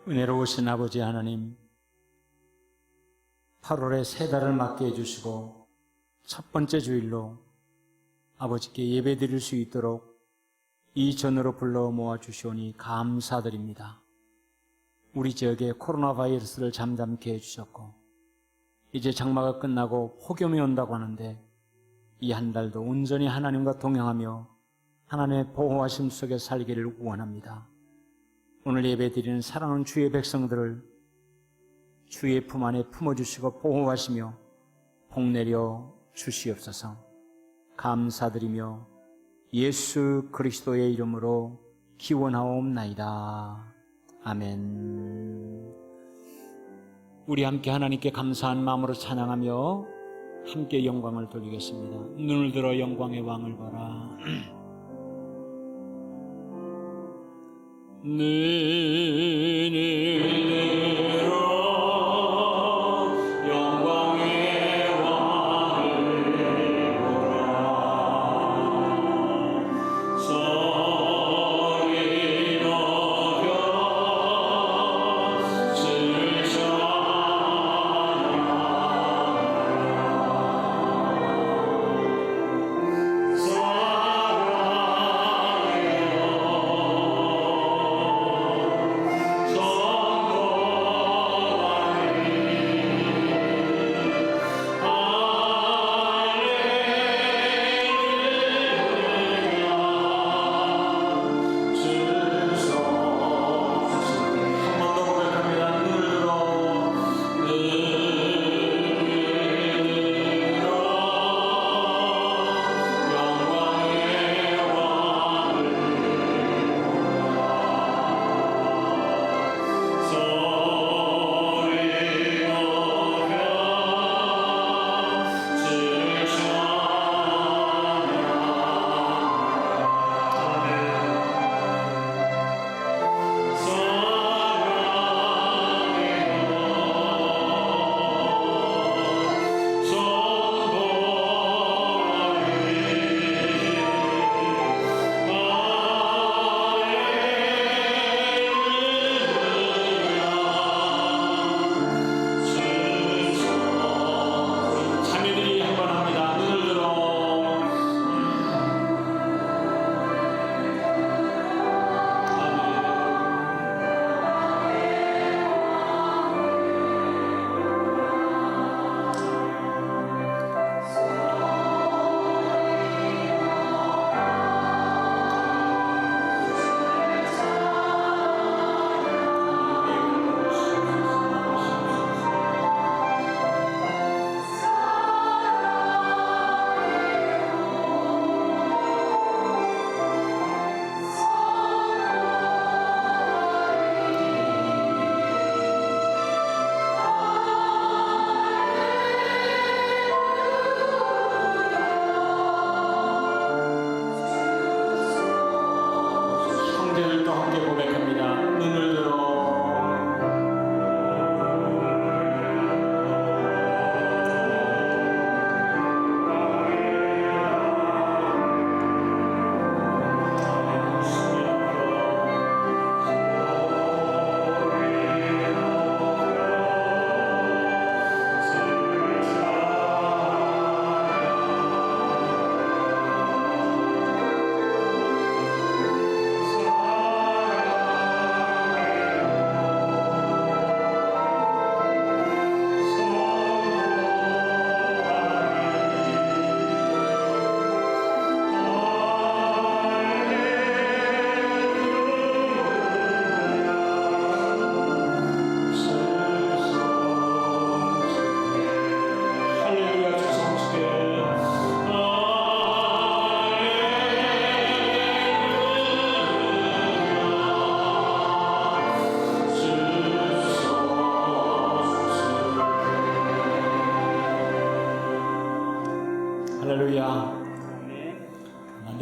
은혜로우신 아버지 하나님, 8월의 새 달을 맞게 해주시고 첫 번째 주일로 아버지께 예배 드릴 수 있도록 이 전으로 불러 모아 주시오니 감사드립니다. 우리 지역에 코로나 바이러스를 잠잠케 해주셨고 이제 장마가 끝나고 폭염이 온다고 하는데 이 한 달도 온전히 하나님과 동행하며 하나님의 보호하심 속에 살기를 원합니다. 오늘 예배드리는 사랑하는 주의 백성들을 주의 품 안에 품어주시고 보호하시며 복내려 주시옵소서. 감사드리며 예수 그리스도의 이름으로 기원하옵나이다. 아멘. 우리 함께 하나님께 감사한 마음으로 찬양하며 함께 영광을 돌리겠습니다. 눈을 들어 영광의 왕을 보라. 눈을 들어 영광의 왕을 보라. 소리 높여 주를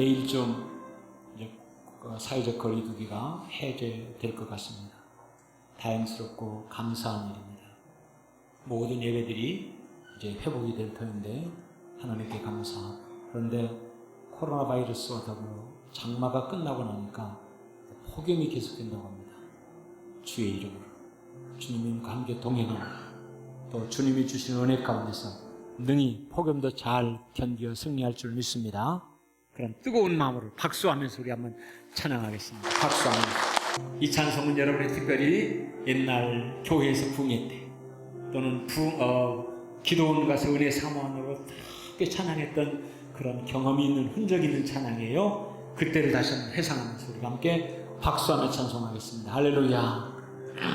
내일쯤 이제 사회적 거리두기가 해제될 것 같습니다. 다행스럽고 감사한 일입니다. 모든 예배들이 이제 회복이 될 터인데 하나님께 감사하고, 그런데 코로나 바이러스와 더불어 장마가 끝나고 나니까 폭염이 계속된다고 합니다. 주의 이름으로 주님과 함께 동행하는 또 주님이 주신 은혜 가운데서 능히 폭염도 잘 견디어 승리할 줄 믿습니다. 그런 뜨거운 마음으로 박수하면서 우리 한번 찬양하겠습니다. 박수하면서. 이 찬송은 여러분이 특별히 옛날 교회에서 부흥회 때 또는 기도원 가서 은혜 사모함으로 함께 찬양했던 그런 경험이 있는 흔적이 있는 찬양이에요. 그때를 다시 한번 회상하면서 우리가 함께 박수하며 찬송하겠습니다. 할렐루야. 네.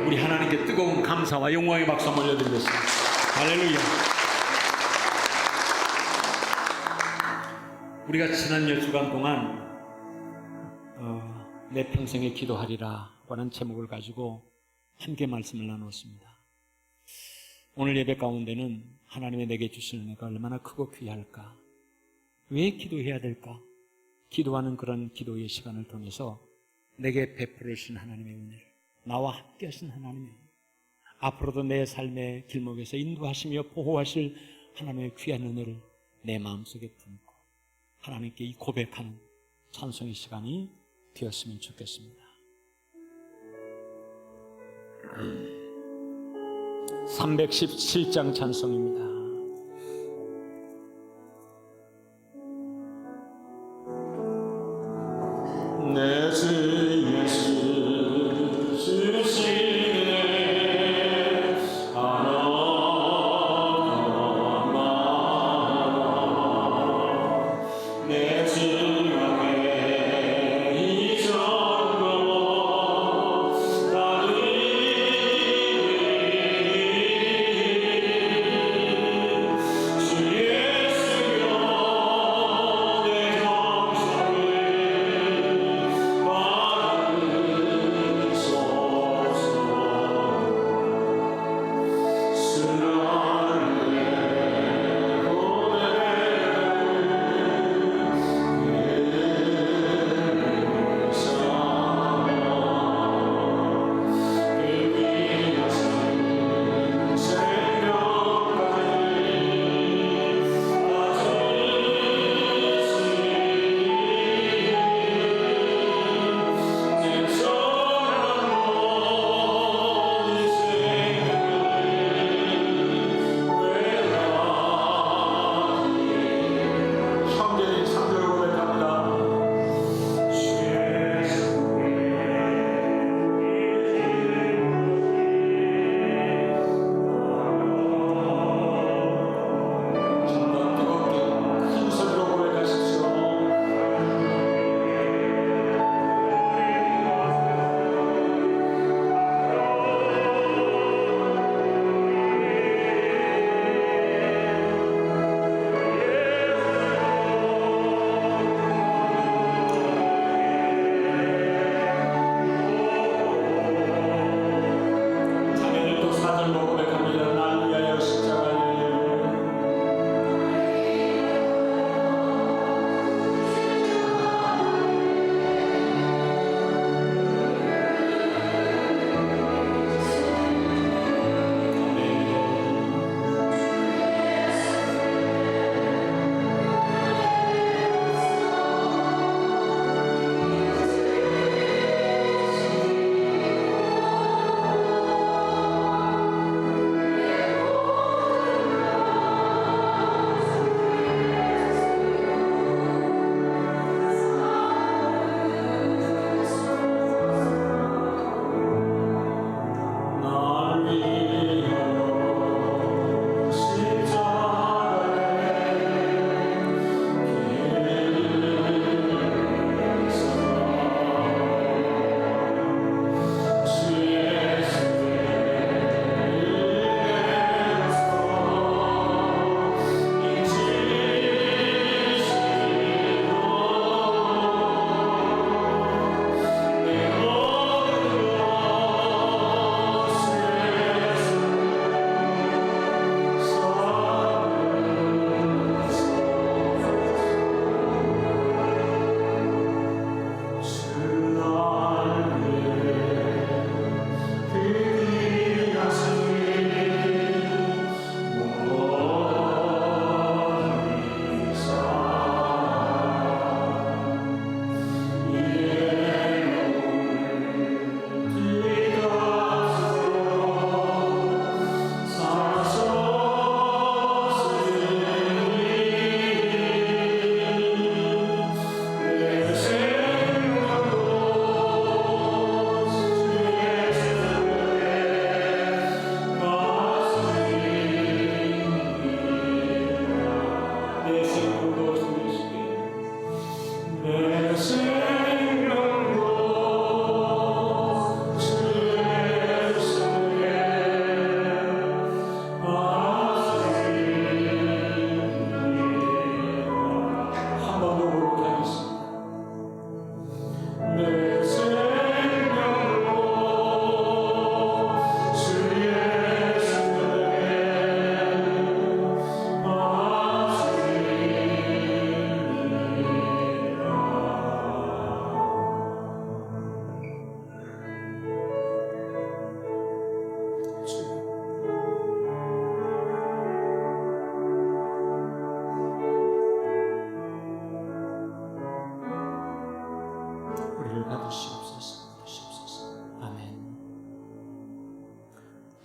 우리 하나님께 뜨거운 감사와 영광의 박수 한번 올려드리겠습니다. 할렐루야. 우리가 지난 몇 주간 동안 내 평생에 기도하리라 라는 제목을 가지고 함께 말씀을 나눴습니다. 오늘 예배 가운데는 하나님의 내게 주시는 은혜가 얼마나 크고 귀할까, 왜 기도해야 될까, 기도하는 그런 기도의 시간을 통해서 내게 베풀으신 하나님의 은혜를, 나와 함께 하신 하나님의 은혜, 앞으로도 내 삶의 길목에서 인도하시며 보호하실 하나님의 귀한 은혜를 내 마음속에 품고 하나님께 이 고백하는 찬송의 시간이 되었으면 좋겠습니다. 317장 찬송입니다. 내 주 예수 주시네 하나마다 내 주가 되기 전거 나를 주 예수여 내 정성을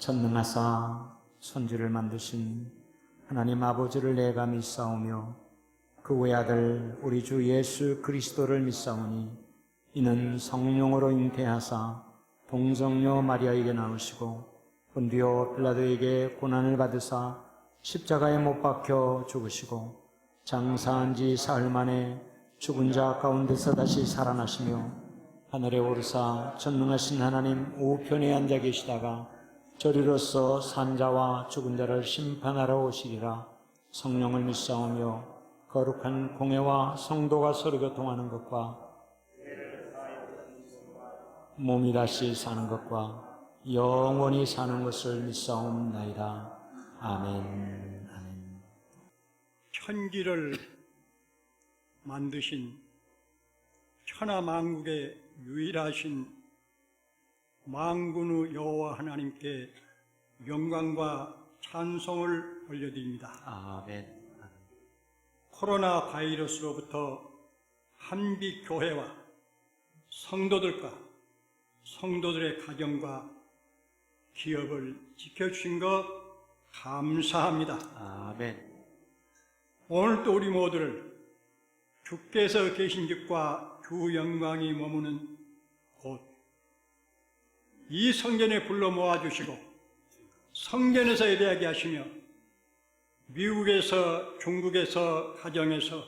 전능하사 천지를 만드신 하나님 아버지를 내가 믿사오며 그 외아들 우리 주 예수 그리스도를 믿사오니 이는 성령으로 잉태하사 동정녀 마리아에게 나오시고 본디오 빌라도에게 고난을 받으사 십자가에 못 박혀 죽으시고 장사한 지 사흘 만에 죽은 자 가운데서 다시 살아나시며 하늘에 오르사 전능하신 하나님 우편에 앉아 계시다가 저리로서 산자와 죽은 자를 심판하러 오시리라. 성령을 믿사오며 거룩한 공회와 성도가 서로 교통하는 것과 몸이 다시 사는 것과 영원히 사는 것을 믿사옵나이다. 아멘. 아멘. 천지를 만드신 천하만국의 유일하신 만군의 여호와 하나님께 영광과 찬송을 올려드립니다. 아멘. 코로나 바이러스로부터 한빛교회와 성도들과 성도들의 가정과 기업을 지켜주신 것 감사합니다. 아멘. 오늘도 우리 모두를 주께서 계신 집과 주 영광이 머무는 곳, 이 성전에 불러 모아주시고 성전에서 예배하게 하시며 미국에서 중국에서 가정에서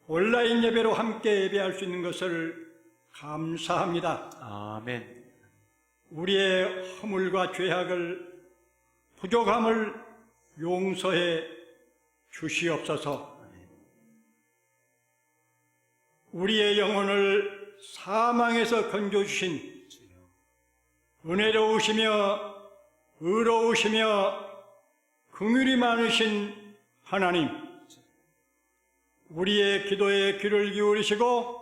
온라인 예배로 함께 예배할 수 있는 것을 감사합니다. 아멘. 우리의 허물과 죄악을 부족함을 용서해 주시옵소서. 우리의 영혼을 사망에서 건져주신 은혜로우시며 의로우시며 긍휼이 많으신 하나님, 우리의 기도에 귀를 기울이시고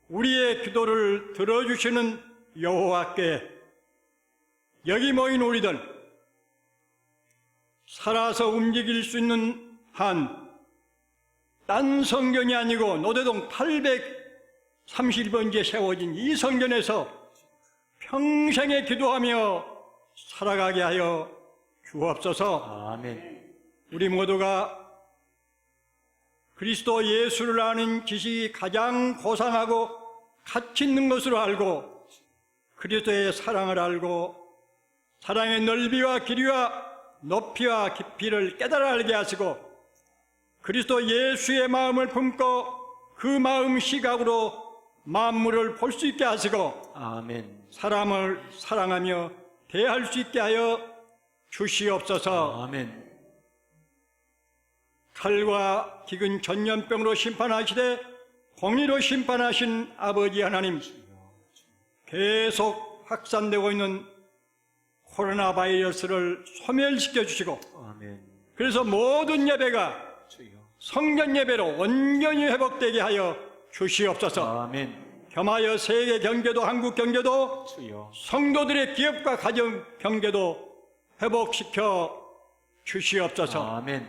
우리의 기도를 들어주시는 여호와께 여기 모인 우리들 살아서 움직일 수 있는 한 딴 성전이 아니고 노대동 831번지에 세워진 이 성전에서 평생에 기도하며 살아가게 하여 주옵소서. 아멘. 우리 모두가 그리스도 예수를 아는 지식이 가장 고상하고 가치 있는 것으로 알고 그리스도의 사랑을 알고 사랑의 넓이와 길이와 높이와 깊이를 깨달아 알게 하시고 그리스도 예수의 마음을 품고 그 마음 시각으로 만물을 볼 수 있게 하시고 아멘. 사람을 사랑하며 대할 수 있게 하여 주시옵소서. 아멘. 칼과 기근 전염병으로 심판하시되 공의로 심판하신 아버지 하나님, 계속 확산되고 있는 코로나 바이러스를 소멸시켜 주시고 아멘. 그래서 모든 예배가 주여. 성전 예배로 온전히 회복되게 하여 주시옵소서. 아멘. 겸하여 세계 경제도 한국 경제도 주여. 성도들의 기업과 가정 경제도 회복시켜 주시옵소서. 아멘.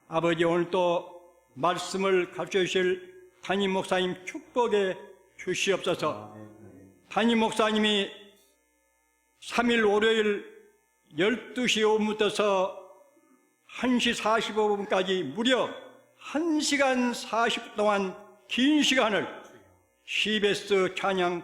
아버지, 오늘 또 말씀을 가르쳐 주실 담임 목사님 축복해 주시옵소서. 담임 목사님이 3일 월요일 12시 5분부터 1시 45분까지 무려 1시간 40분 동안 긴 시간을 CBS 찬양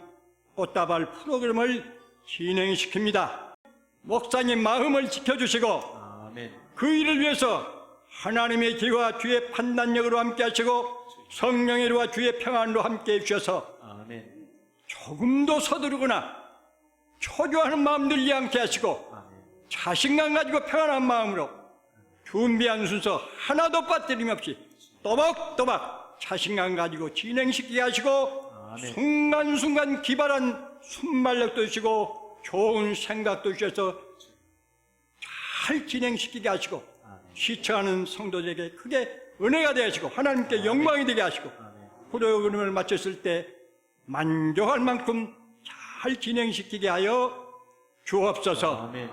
꽃다발 프로그램을 진행시킵니다. 목사님 마음을 지켜주시고 아멘. 그 일을 위해서 하나님의 길과 주의 판단력으로 함께 하시고 성령의 일과 주의 평안으로 함께 해주셔서 아멘. 조금도 서두르거나 초조하는 마음 들지 않게 하시고 아멘. 자신감 가지고 평안한 마음으로 준비한 순서 하나도 빠뜨림 없이 또박또박 자신감 가지고 진행시키게 하시고 아멘. 순간순간 기발한 순발력도 주시고 좋은 생각도 주셔서 잘 진행시키게 하시고 시청하는 성도들에게 크게 은혜가 되게 하시고 하나님께 영광이 되게 하시고 프로그램을 마쳤을 때 만족할 만큼 잘 진행시키게 하여 주옵소서. 아멘.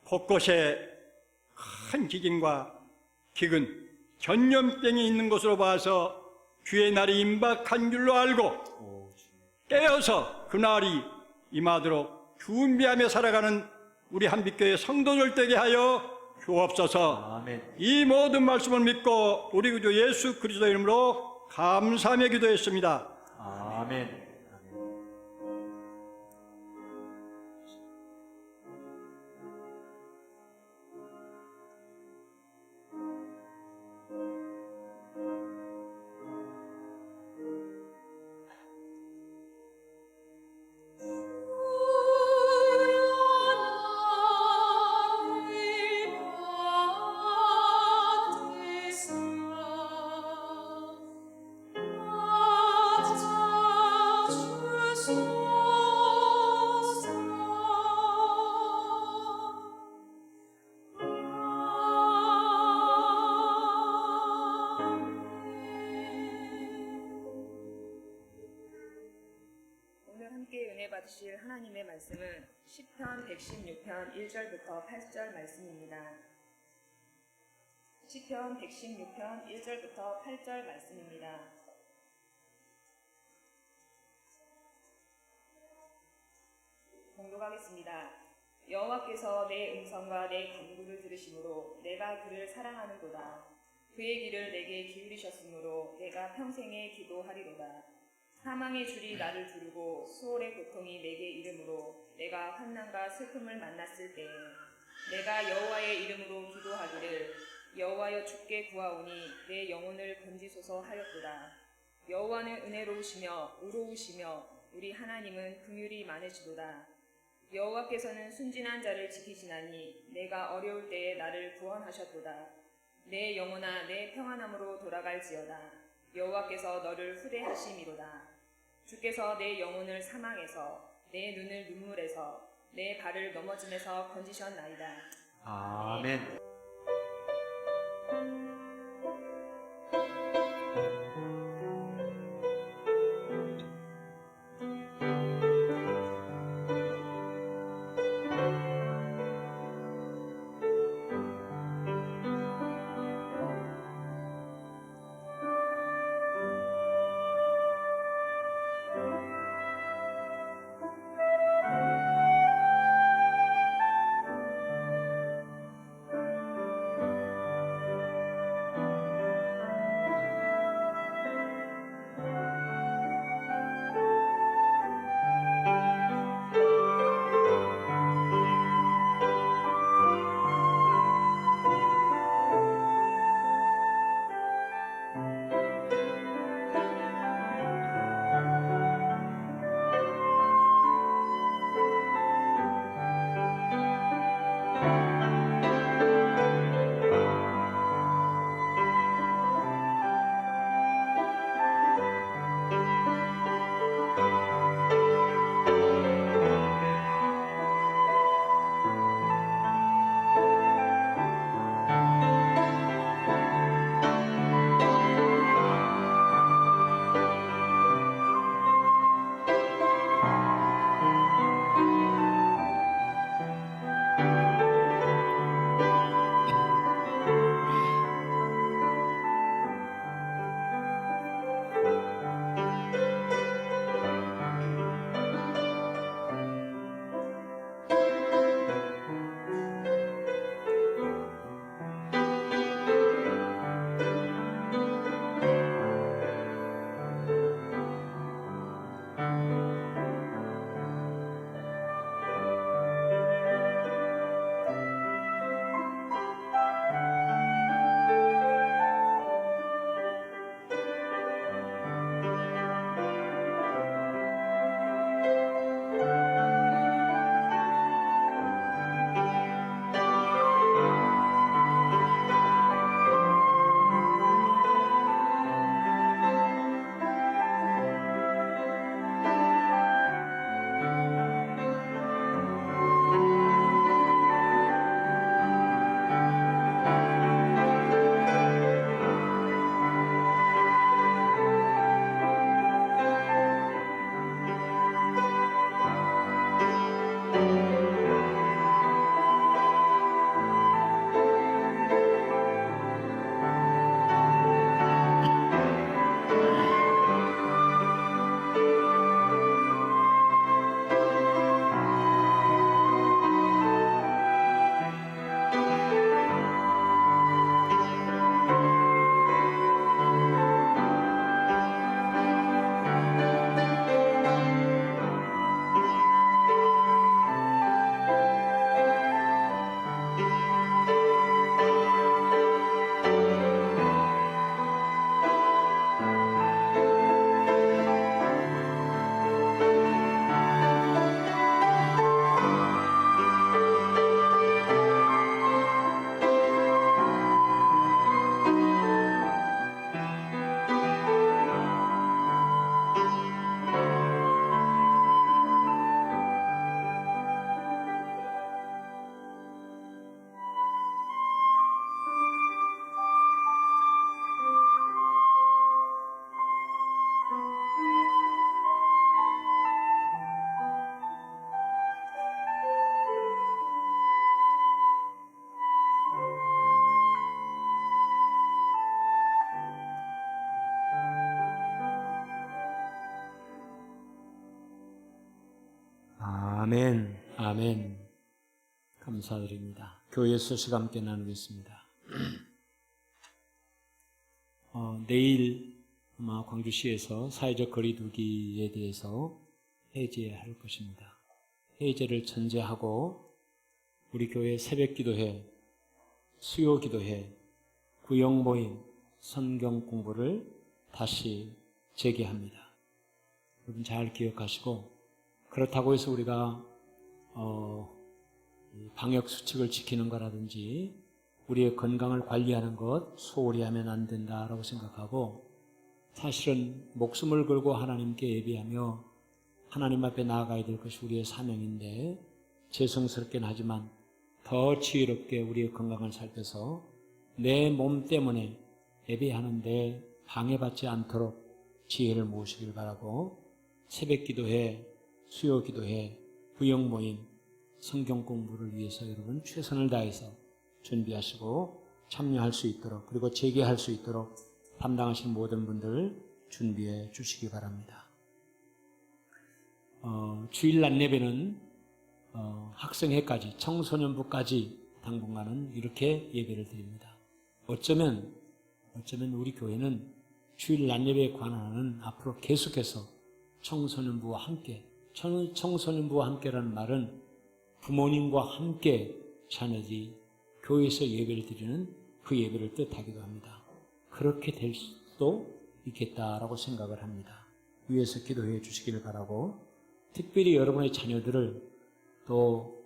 곳곳에 큰 지진과 기근, 전염병이 있는 것으로 봐서 주의 날이 임박한 줄로 알고 깨어서 그 날이 임하도록 준비하며 살아가는 우리 한빛교회 성도들 되게 하여 주옵소서. 아멘. 이 모든 말씀을 믿고 우리 구주 예수 그리스도 이름으로 감사하며 기도했습니다. 아멘. 오늘 함께 은혜 받으실 하나님의 말씀은 시편 116편 1절부터 8절 말씀입니다. 시편 116편 1절부터 8절 말씀입니다. 봉독하겠습니다. 여호와께서 내 음성과 내 간구를 들으심으로 내가 그를 사랑하는도다. 그의 길을 내게 기울이셨으므로 내가 평생에 기도하리로다. 사망의 줄이 나를 두르고 수월의 고통이 내게 이르므로 내가 환난과 슬픔을 만났을 때에 내가 여호와의 이름으로 기도하기를 여호와여 주께 구하오니 내 영혼을 건지소서 하였도다. 여호와는 은혜로우시며 의로우시며 우리 하나님은 긍휼이 많으시도다. 여호와께서는 순진한 자를 지키시나니 내가 어려울 때에 나를 구원하셨도다. 내 영혼아 내 평안함으로 돌아갈지어다. 여호와께서 너를 후대하심이로다. 주께서 내 영혼을 사망에서 내 눈을 눈물에서 내 발을 넘어짐에서 건지셨나이다. 아멘. 아멘, 아멘. 감사드립니다. 교회 소식 함께 나누겠습니다. 내일 아마 광주시에서 사회적 거리두기에 대해서 해제할 것입니다. 해제를 전제하고 우리 교회 새벽기도회, 수요기도회, 구역모임, 성경공부를 다시 재개합니다. 여러분 잘 기억하시고, 그렇다고 해서 우리가 방역수칙을 지키는 거라든지 우리의 건강을 관리하는 것 소홀히 하면 안 된다라고 생각하고, 사실은 목숨을 걸고 하나님께 예배하며 하나님 앞에 나아가야 될 것이 우리의 사명인데, 죄송스럽긴 하지만 더 지혜롭게 우리의 건강을 살펴서 내 몸 때문에 예배하는데 방해받지 않도록 지혜를 모으시길 바라고, 새벽기도회, 수요기도회, 구역모임, 성경공부를 위해서 여러분 최선을 다해서 준비하시고 참여할 수 있도록, 그리고 재개할 수 있도록 담당하신 모든 분들 준비해 주시기 바랍니다. 주일 낮 예배는 학생회까지, 청소년부까지 당분간은 이렇게 예배를 드립니다. 어쩌면 우리 교회는 주일 낮 예배에 관한은 앞으로 계속해서 청소년부와 함께, 청소년부와 함께라는 말은 부모님과 함께 자녀들이 교회에서 예배를 드리는 그 예배를 뜻하기도 합니다. 그렇게 될 수도 있겠다라고 생각을 합니다. 위에서 기도해 주시기를 바라고, 특별히 여러분의 자녀들을, 또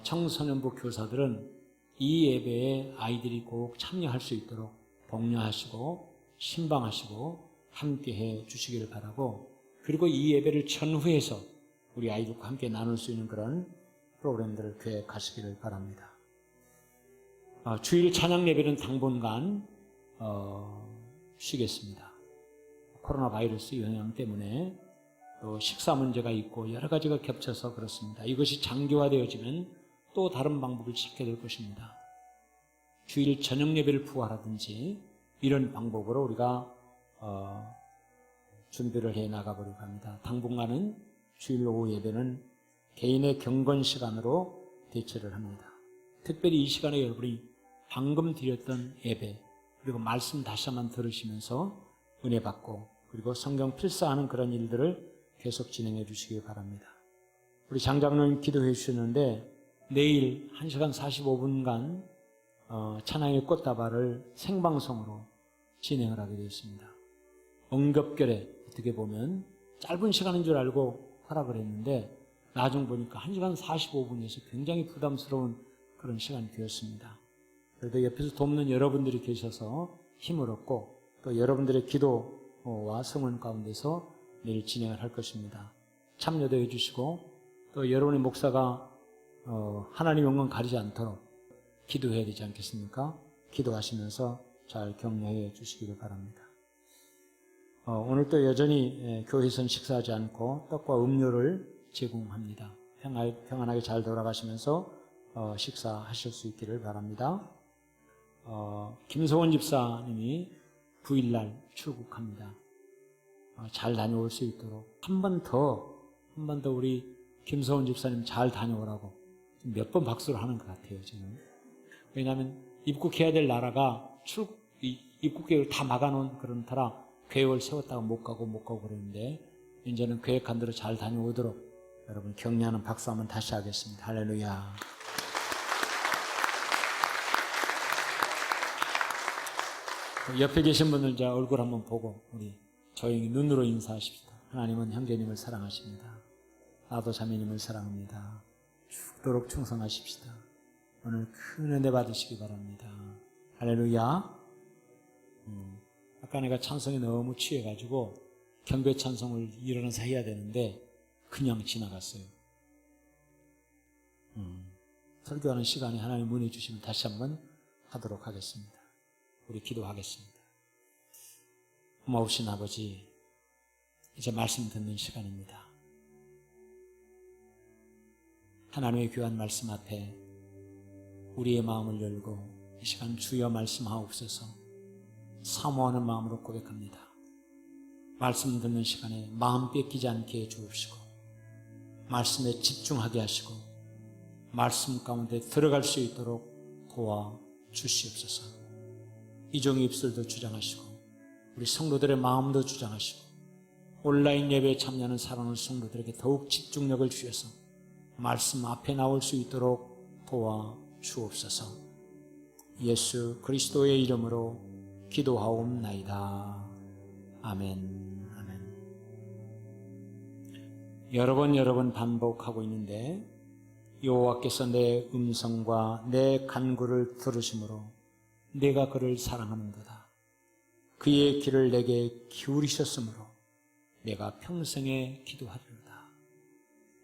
청소년부 교사들은 이 예배에 아이들이 꼭 참여할 수 있도록 독려하시고 신방하시고 함께해 주시기를 바라고, 그리고 이 예배를 전후해서 우리 아이들과 함께 나눌 수 있는 그런 프로그램들을 계획하시기를 바랍니다. 주일 찬양 예배는 당분간 쉬겠습니다. 코로나 바이러스 영향 때문에 또 식사 문제가 있고 여러 가지가 겹쳐서 그렇습니다. 이것이 장기화되어지면 또 다른 방법을 찾게 될 것입니다. 주일 저녁 예배를 부활하든지 이런 방법으로 우리가 준비를 해 나가보려고 합니다. 당분간은 주일 오후 예배는 개인의 경건 시간으로 대처를 합니다. 특별히 이 시간에 여러분이 방금 드렸던 예배, 그리고 말씀 다시 한번 들으시면서 은혜 받고, 그리고 성경 필사하는 그런 일들을 계속 진행해 주시기 바랍니다. 우리 장장로님 기도해 주셨는데, 내일 1시간 45분간 찬양의 꽃다발을 생방송으로 진행을 하게 되었습니다. 엉겹결에 어떻게 보면 짧은 시간인 줄 알고 허락을 했는데, 나중 보니까 1시간 45분에서 굉장히 부담스러운 그런 시간이 되었습니다. 그래도 옆에서 돕는 여러분들이 계셔서 힘을 얻고, 또 여러분들의 기도와 성원 가운데서 내일 진행을 할 것입니다. 참여도 해주시고, 또 여러분의 목사가 하나님 영광 가리지 않도록 기도해야 되지 않겠습니까? 기도하시면서 잘 격려해 주시기를 바랍니다. 오늘 또 여전히 교회에서는 식사하지 않고 떡과 음료를 제공합니다. 평안하게 잘 돌아가시면서 식사하실 수 있기를 바랍니다. 김소원 집사님이 9일날 출국합니다. 잘 다녀올 수 있도록 한 번 더 우리 김소원 집사님 잘 다녀오라고 몇 번 박수를 하는 것 같아요, 지금. 왜냐하면 입국해야 될 나라가 입국 계획을 다 막아놓은 그런 터라 계획을 세웠다가 못 가고 그러는데, 이제는 계획한 대로 잘 다녀오도록 여러분 격려하는 박수 한번 다시 하겠습니다. 할렐루야. 옆에 계신 분들 이제 얼굴 한번 보고 우리 조용히 눈으로 인사하십시다. 하나님은 형제님을 사랑하십니다. 나도 자매님을 사랑합니다. 죽도록 충성하십시다. 오늘 큰 은혜 받으시기 바랍니다. 할렐루야. 아까 내가 찬송에 너무 취해가지고 경배 찬송을 일어나서 해야 되는데 그냥 지나갔어요. 설교하는 시간에 하나님 은혜 주시면 다시 한번 하도록 하겠습니다. 우리 기도하겠습니다. 고마우신 아버지, 이제 말씀 듣는 시간입니다. 하나님의 귀한 말씀 앞에 우리의 마음을 열고 이 시간 주여 말씀하옵소서 사모하는 마음으로 고백합니다. 말씀 듣는 시간에 마음 뺏기지 않게 해 주옵시고, 말씀에 집중하게 하시고 말씀 가운데 들어갈 수 있도록 도와주시옵소서. 이종의 입술도 주장하시고 우리 성도들의 마음도 주장하시고 온라인 예배에 참여하는 사랑하는 성도들에게 더욱 집중력을 주셔서 말씀 앞에 나올 수 있도록 도와주옵소서. 예수 그리스도의 이름으로 기도하옵나이다. 아멘. 아멘. 여러 번 반복하고 있는데 여호와께서 내 음성과 내 간구를 들으심으로 내가 그를 사랑하는도다. 그의 귀를 내게 기울이셨으므로 내가 평생에 기도하리로다.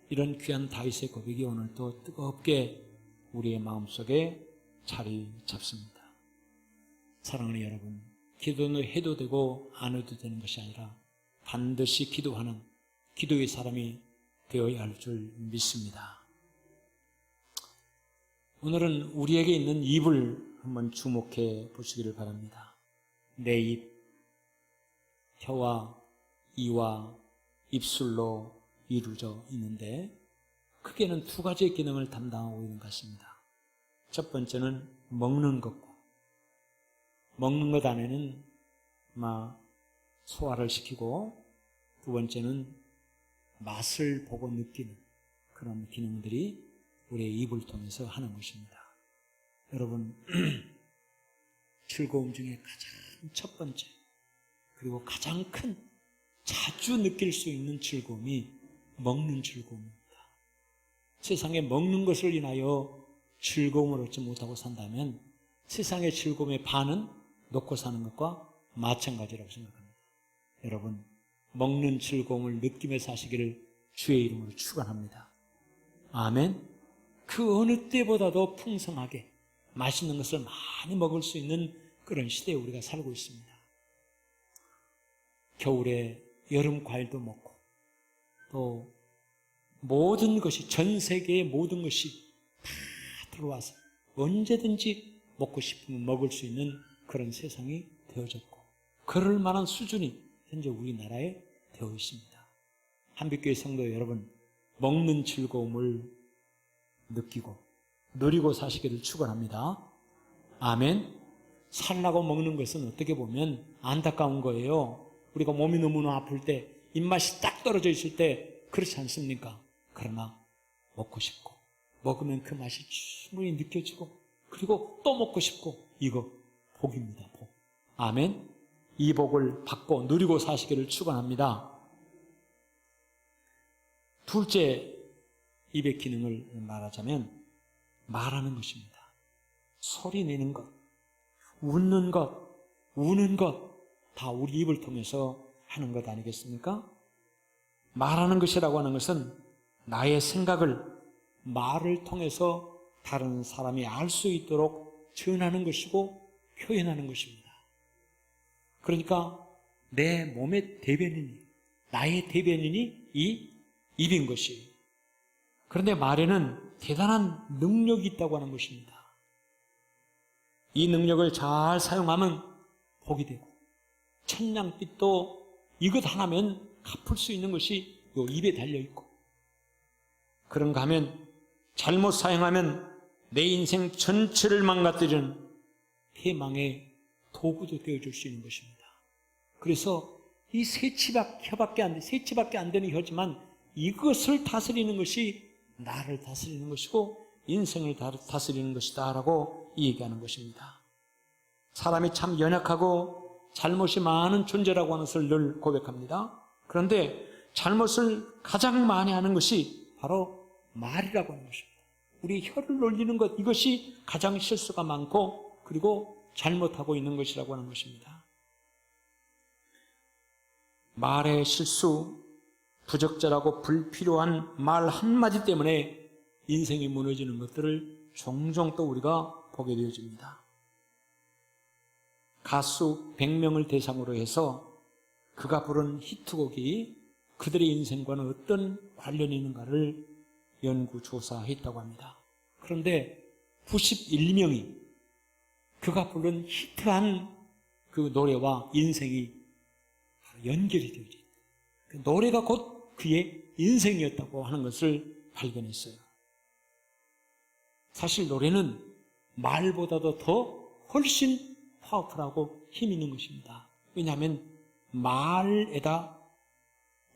이런 귀한 다윗의 고백이 오늘 또 뜨겁게 우리의 마음속에 자리 잡습니다. 사랑하는 여러분, 기도는 해도 되고 안 해도 되는 것이 아니라 반드시 기도하는 기도의 사람이 되어야 할 줄 믿습니다. 오늘은 우리에게 있는 입을 한번 주목해 보시기를 바랍니다. 내 입, 혀와 이와 입술로 이루어져 있는데 크게는 두 가지의 기능을 담당하고 있는 것 같습니다. 첫 번째는 먹는 것고, 먹는 것 안에는 소화를 시키고, 두 번째는 맛을 보고 느끼는 그런 기능들이 우리의 입을 통해서 하는 것입니다. 여러분, 즐거움 중에 가장 첫 번째 그리고 가장 큰 자주 느낄 수 있는 즐거움이 먹는 즐거움입니다. 세상에 먹는 것을 인하여 즐거움을 얻지 못하고 산다면 세상의 즐거움의 반은 놓고 사는 것과 마찬가지라고 생각합니다. 여러분, 먹는 즐거움을 느끼며 사시기를 주의 이름으로 축원합니다. 아멘. 그 어느 때보다도 풍성하게 맛있는 것을 많이 먹을 수 있는 그런 시대에 우리가 살고 있습니다. 겨울에 여름 과일도 먹고 또 모든 것이, 전 세계의 모든 것이 다 들어와서 언제든지 먹고 싶으면 먹을 수 있는 그런 세상이 되어졌고, 그럴 만한 수준이 현재 우리나라에 되어 있습니다. 한빛교회 성도 여러분, 먹는 즐거움을 느끼고 누리고 사시기를 축원합니다. 아멘. 살라고 먹는 것은 어떻게 보면 안타까운 거예요. 우리가 몸이 너무나 아플 때, 입맛이 딱 떨어져 있을 때 그렇지 않습니까? 그러나 먹고 싶고 먹으면 그 맛이 충분히 느껴지고 그리고 또 먹고 싶고, 이거 복입니다. 복. 아멘. 이 복을 받고 누리고 사시기를 축원합니다. 둘째 입의 기능을 말하자면 말하는 것입니다. 소리 내는 것, 웃는 것, 우는 것, 다 우리 입을 통해서 하는 것 아니겠습니까? 말하는 것이라고 하는 것은 나의 생각을 말을 통해서 다른 사람이 알 수 있도록 전하는 것이고 표현하는 것입니다. 그러니까 내 몸의 대변인이, 나의 대변인이 이 입인 것이에요. 그런데 말에는 대단한 능력이 있다고 하는 것입니다. 이 능력을 잘 사용하면 복이 되고, 천냥빚도 이것 하나면 갚을 수 있는 것이 이 입에 달려있고, 그런가 하면 잘못 사용하면 내 인생 전체를 망가뜨리는 패망의 도구도 되어줄 수 있는 것입니다. 그래서 이 세 치밖에 안 되는 혀지만 이것을 다스리는 것이 나를 다스리는 것이고 인생을 다스리는 것이다 라고 얘기하는 것입니다. 사람이 참 연약하고 잘못이 많은 존재라고 하는 것을 늘 고백합니다. 그런데 잘못을 가장 많이 하는 것이 바로 말이라고 하는 것입니다. 우리 혀를 놀리는 것, 이것이 가장 실수가 많고 그리고 잘못하고 있는 것이라고 하는 것입니다. 말의 실수, 부적절하고 불필요한 말 한마디 때문에 인생이 무너지는 것들을 종종 또 우리가 보게 되어집니다. 가수 100명을 대상으로 해서 그가 부른 히트곡이 그들의 인생과는 어떤 관련이 있는가를 연구조사했다고 합니다. 그런데 91명이 그가 부른 히트한 그 노래와 인생이 연결이 되어져 있다. 그 노래가 곧 그의 인생이었다고 하는 것을 발견했어요. 사실 노래는 말보다도 더 훨씬 파워풀하고 힘 있는 것입니다. 왜냐하면 말에다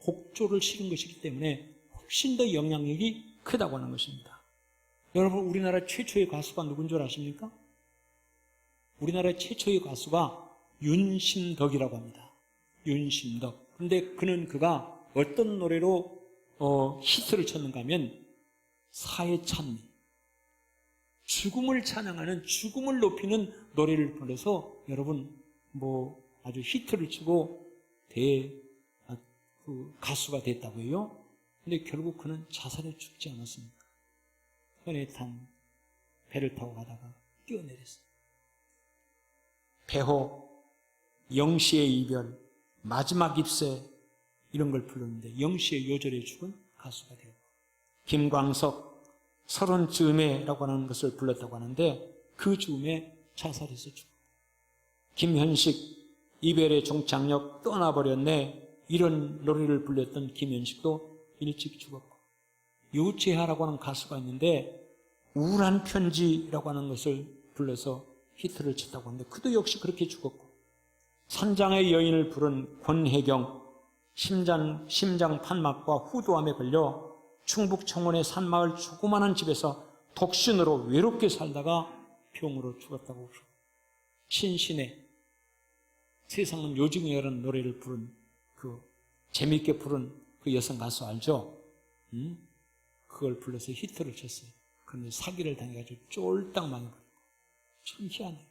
곡조를 실은 것이기 때문에 훨씬 더 영향력이 크다고 하는 것입니다. 여러분, 우리나라 최초의 가수가 누군 줄 아십니까? 우리나라 최초의 가수가 윤심덕이라고 합니다. 윤심덕. 그런데 그가 어떤 노래로 히트를 쳤는가 하면 사회찬미, 죽음을 찬양하는, 죽음을 높이는 노래를 불러서 여러분 아주 히트를 치고 가수가 됐다고 해요. 근데 결국 그는 자살해 죽지 않았습니다. 현에 탄 배를 타고 가다가 뛰어내렸어요. 배호, 영시의 이별, 마지막 입새 이런 걸 불렀는데 영시의 요절에 죽은 가수가 되고, 김광석 서른 즈음에라고 하는 것을 불렀다고 하는데 그 즈음에 자살해서 죽고, 김현식 이별의 종착역 떠나버렸네 이런 노래를 불렀던 김현식도 일찍 죽었고, 유채하라고 하는 가수가 있는데 우울한 편지라고 하는 것을 불러서 히트를 쳤다고 하는데 그도 역시 그렇게 죽었고, 산장의 여인을 부른 권혜경 심장 판막과 후두암에 걸려 충북 청원의 산마을 조그마한 집에서 독신으로 외롭게 살다가 병으로 죽었다고 그러고, 신신의 세상은 요즘이라는 노래를 부른 재미있게 부른 그 여성 가수 알죠? 그걸 불러서 히트를 쳤어요. 그런데 사기를 당해가지고 쫄딱 망해버리고. 참 희한해요.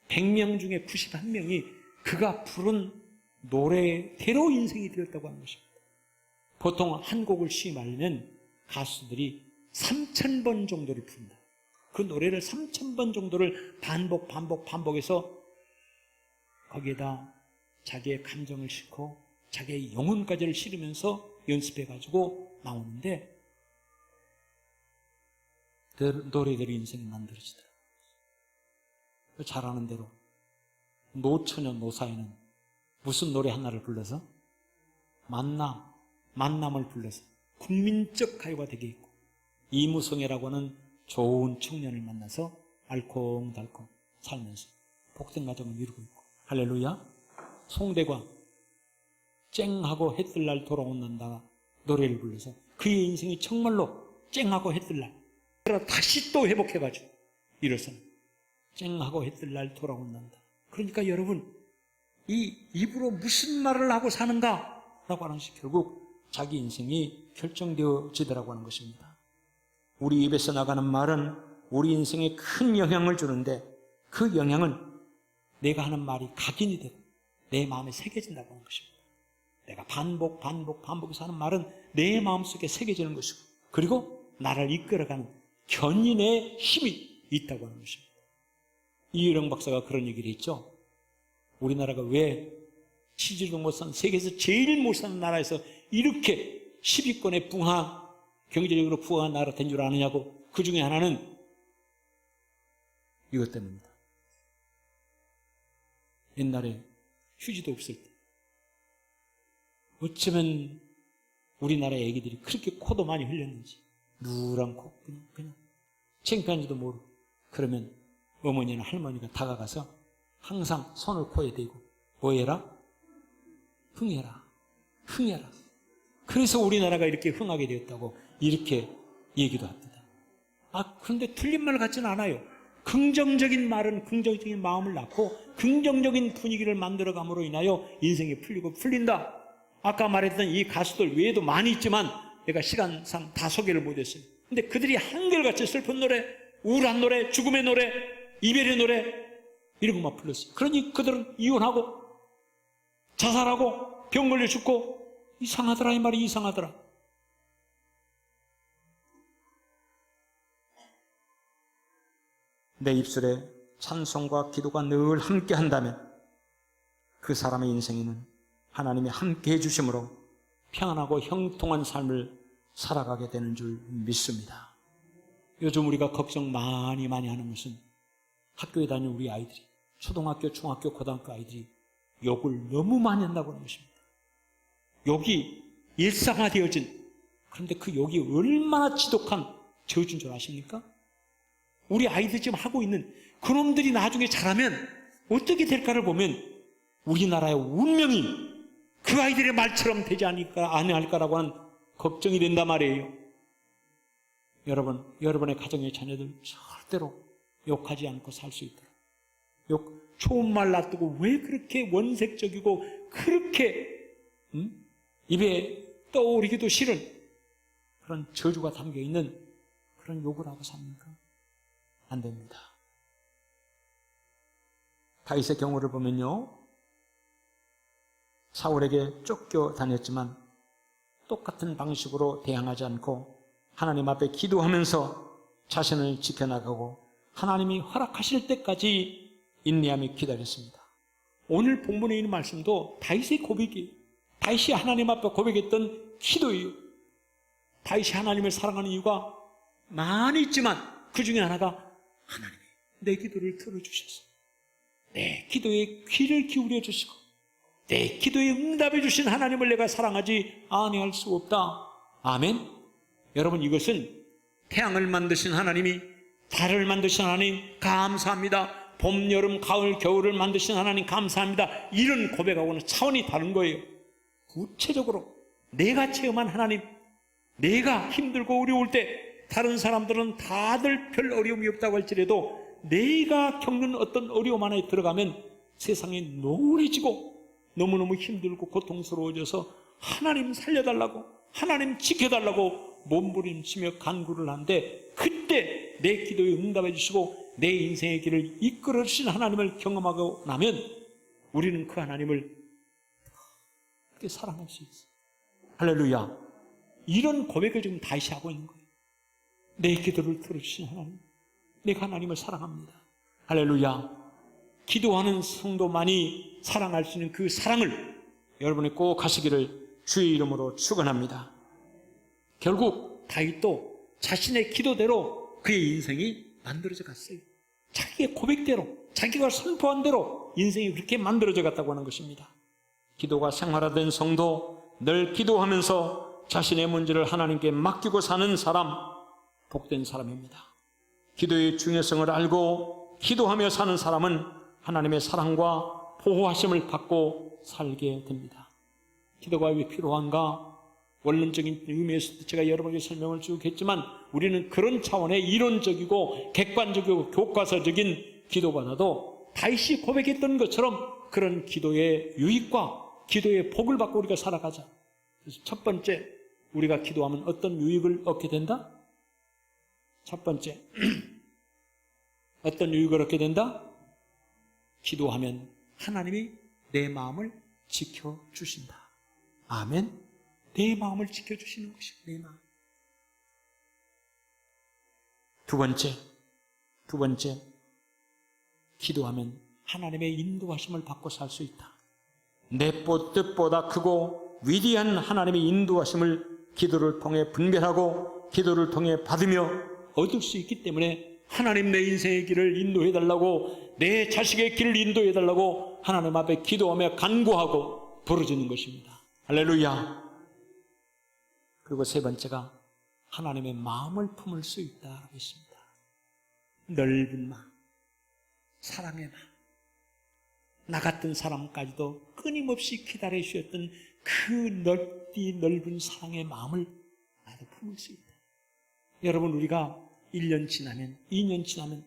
100명 중에 91명이 그가 부른 노래대로 인생이 되었다고 하는 것입니다. 보통 한 곡을 시임하려면 가수들이 3,000번 정도를 부른다. 그 노래를 3,000번 정도를 반복해서 거기에다 자기의 감정을 싣고 자기의 영혼까지를 실으면서 연습해가지고 나오는데 노래대로 인생이 만들어지더라고요. 잘 아는 대로 노처녀 노사에는 무슨 노래 하나를 불러서? 만남을 불러서 국민적 가요가 되게 있고, 이무송이라고 하는 좋은 청년을 만나서 알콩달콩 살면서 복된 가정을 이루고 있고, 할렐루야. 송대관 쨍하고 해뜰 날 돌아온단다 노래를 불러서 그의 인생이 정말로 쨍하고 해뜰 날 다시 또 회복해가지고 일어서는 쨍하고 해뜰 날 돌아온단다. 그러니까 여러분, 이 입으로 무슨 말을 하고 사는가 라고 하는 것이 결국 자기 인생이 결정되어지더라고 하는 것입니다. 우리 입에서 나가는 말은 우리 인생에 큰 영향을 주는데 그 영향은 내가 하는 말이 각인이 되고 내 마음에 새겨진다고 하는 것입니다. 내가 반복해서 하는 말은 내 마음속에 새겨지는 것이고, 그리고 나를 이끌어가는 견인의 힘이 있다고 하는 것입니다. 이유령 박사가 그런 얘기를 했죠. 우리나라가 왜 치지도 못 사는, 세계에서 제일 못 사는 나라에서 이렇게 10위권의 경제적으로 부한 나라가 된 줄 아느냐고. 그 중에 하나는 이것 때문입니다. 옛날에 휴지도 없을 때 어쩌면 우리나라 애기들이 그렇게 코도 많이 흘렸는지, 누런 코, 그냥 창피한지도 모르고, 그러면 어머니나 할머니가 다가가서 항상 손을 코에 대고 뭐 해라? 흥해라. 그래서 우리나라가 이렇게 흥하게 되었다고 이렇게 얘기도 합니다. 그런데 틀린 말 같지는 않아요. 긍정적인 말은 긍정적인 마음을 낳고 긍정적인 분위기를 만들어감으로 인하여 인생이 풀린다. 아까 말했던 이 가수들 외에도 많이 있지만 내가 시간상 다 소개를 못했어요. 근데 그들이 한결같이 슬픈 노래, 우울한 노래, 죽음의 노래, 이별의 노래 이런 것만 불렀어요. 그러니 그들은 이혼하고 자살하고 병 걸려 죽고, 이상하더라. 이 말이 이상하더라. 내 입술에 찬송과 기도가 늘 함께 한다면 그 사람의 인생에는 하나님이 함께 해주심으로 평안하고 형통한 삶을 살아가게 되는 줄 믿습니다. 요즘 우리가 걱정 많이 하는 것은 학교에 다니는 우리 아이들이, 초등학교, 중학교, 고등학교 아이들이 욕을 너무 많이 한다고 하는 것입니다. 욕이 일상화되어진 그런데 그 욕이 얼마나 지독한 저주인 줄 아십니까? 우리 아이들 지금 하고 있는 그놈들이 나중에 자라면 어떻게 될까를 보면 우리나라의 운명이 그 아이들의 말처럼 되지 않을까, 아니할까라고 하는 걱정이 된단 말이에요. 여러분, 여러분의 가정의 자녀들 절대로 욕하지 않고 살 수 있도록. 좋은 말 놔두고 왜 그렇게 원색적이고 그렇게 입에 떠오르기도 싫은 그런 저주가 담겨있는 그런 욕을 하고 삽니까? 안 됩니다. 다윗의 경우를 보면요, 사울에게 쫓겨다녔지만 똑같은 방식으로 대항하지 않고 하나님 앞에 기도하면서 자신을 지켜나가고 하나님이 허락하실 때까지 인내하며 기다렸습니다. 오늘 본문에 있는 말씀도 다윗의 고백이에요. 다윗이 하나님 앞에 고백했던 기도예요. 다윗이 하나님을 사랑하는 이유가 많이 있지만 그 중에 하나가 하나님이 내 기도를 들어주셔서 내 기도에 귀를 기울여 주시고 내 기도에 응답해 주신 하나님을 내가 사랑하지 아니할 수 없다. 아멘. 여러분, 이것은 태양을 만드신 하나님이, 달을 만드신 하나님 감사합니다. 봄, 여름, 가을, 겨울을 만드신 하나님 감사합니다. 이런 고백하고는 차원이 다른 거예요. 구체적으로 내가 체험한 하나님, 내가 힘들고 어려울 때 다른 사람들은 다들 별 어려움이 없다고 할지라도 내가 겪는 어떤 어려움 안에 들어가면 세상에 노래지고 너무너무 힘들고 고통스러워져서 하나님 살려달라고, 하나님 지켜달라고 몸부림치며 간구를 하는데, 그때 내 기도에 응답해 주시고 내 인생의 길을 이끌어 주신 하나님을 경험하고 나면 우리는 그 하나님을 그렇게 사랑할 수 있어요. 할렐루야. 이런 고백을 지금 다시 하고 있는 거예요. 내 기도를 들어주신 하나님, 내가 하나님을 사랑합니다. 할렐루야. 기도하는 성도만이 사랑할 수 있는 그 사랑을 여러분이 꼭 하시기를 주의 이름으로 축원합니다. 결국 다윗도 자신의 기도대로 그의 인생이 만들어져 갔어요. 자기의 고백대로, 자기가 선포한 대로 인생이 그렇게 만들어져 갔다고 하는 것입니다. 기도가 생활화된 성도, 늘 기도하면서 자신의 문제를 하나님께 맡기고 사는 사람, 복된 사람입니다. 기도의 중요성을 알고 기도하며 사는 사람은 하나님의 사랑과 보호하심을 받고 살게 됩니다. 기도가 왜 필요한가? 원론적인 의미에서 제가 여러분에게 설명을 쭉 했지만 우리는 그런 차원의 이론적이고 객관적이고 교과서적인 기도보다도 다윗이 고백했던 것처럼 그런 기도의 유익과 기도의 복을 받고 우리가 살아가자. 그래서 첫 번째, 우리가 기도하면 어떤 유익을 얻게 된다? 첫 번째, 어떤 유익을 얻게 된다? 기도하면 하나님이 내 마음을 지켜주신다. 아멘. 내 마음을 지켜주시는 것이 내 마음. 두 번째, 기도하면 하나님의 인도하심을 받고 살 수 있다. 내 뜻보다 크고 위대한 하나님의 인도하심을 기도를 통해 분별하고 기도를 통해 받으며 얻을 수 있기 때문에 하나님 내 인생의 길을 인도해달라고, 내 자식의 길을 인도해달라고 하나님 앞에 기도하며 간구하고 부르짖는 것입니다. 할렐루야. 그리고 세 번째가 하나님의 마음을 품을 수 있다라고 했습니다. 넓은 마음, 사랑의 마음. 나 같은 사람까지도 끊임없이 기다려 주셨던 그 넓은 사랑의 마음을 나도 품을 수 있다. 여러분, 우리가 1년 지나면, 2년 지나면,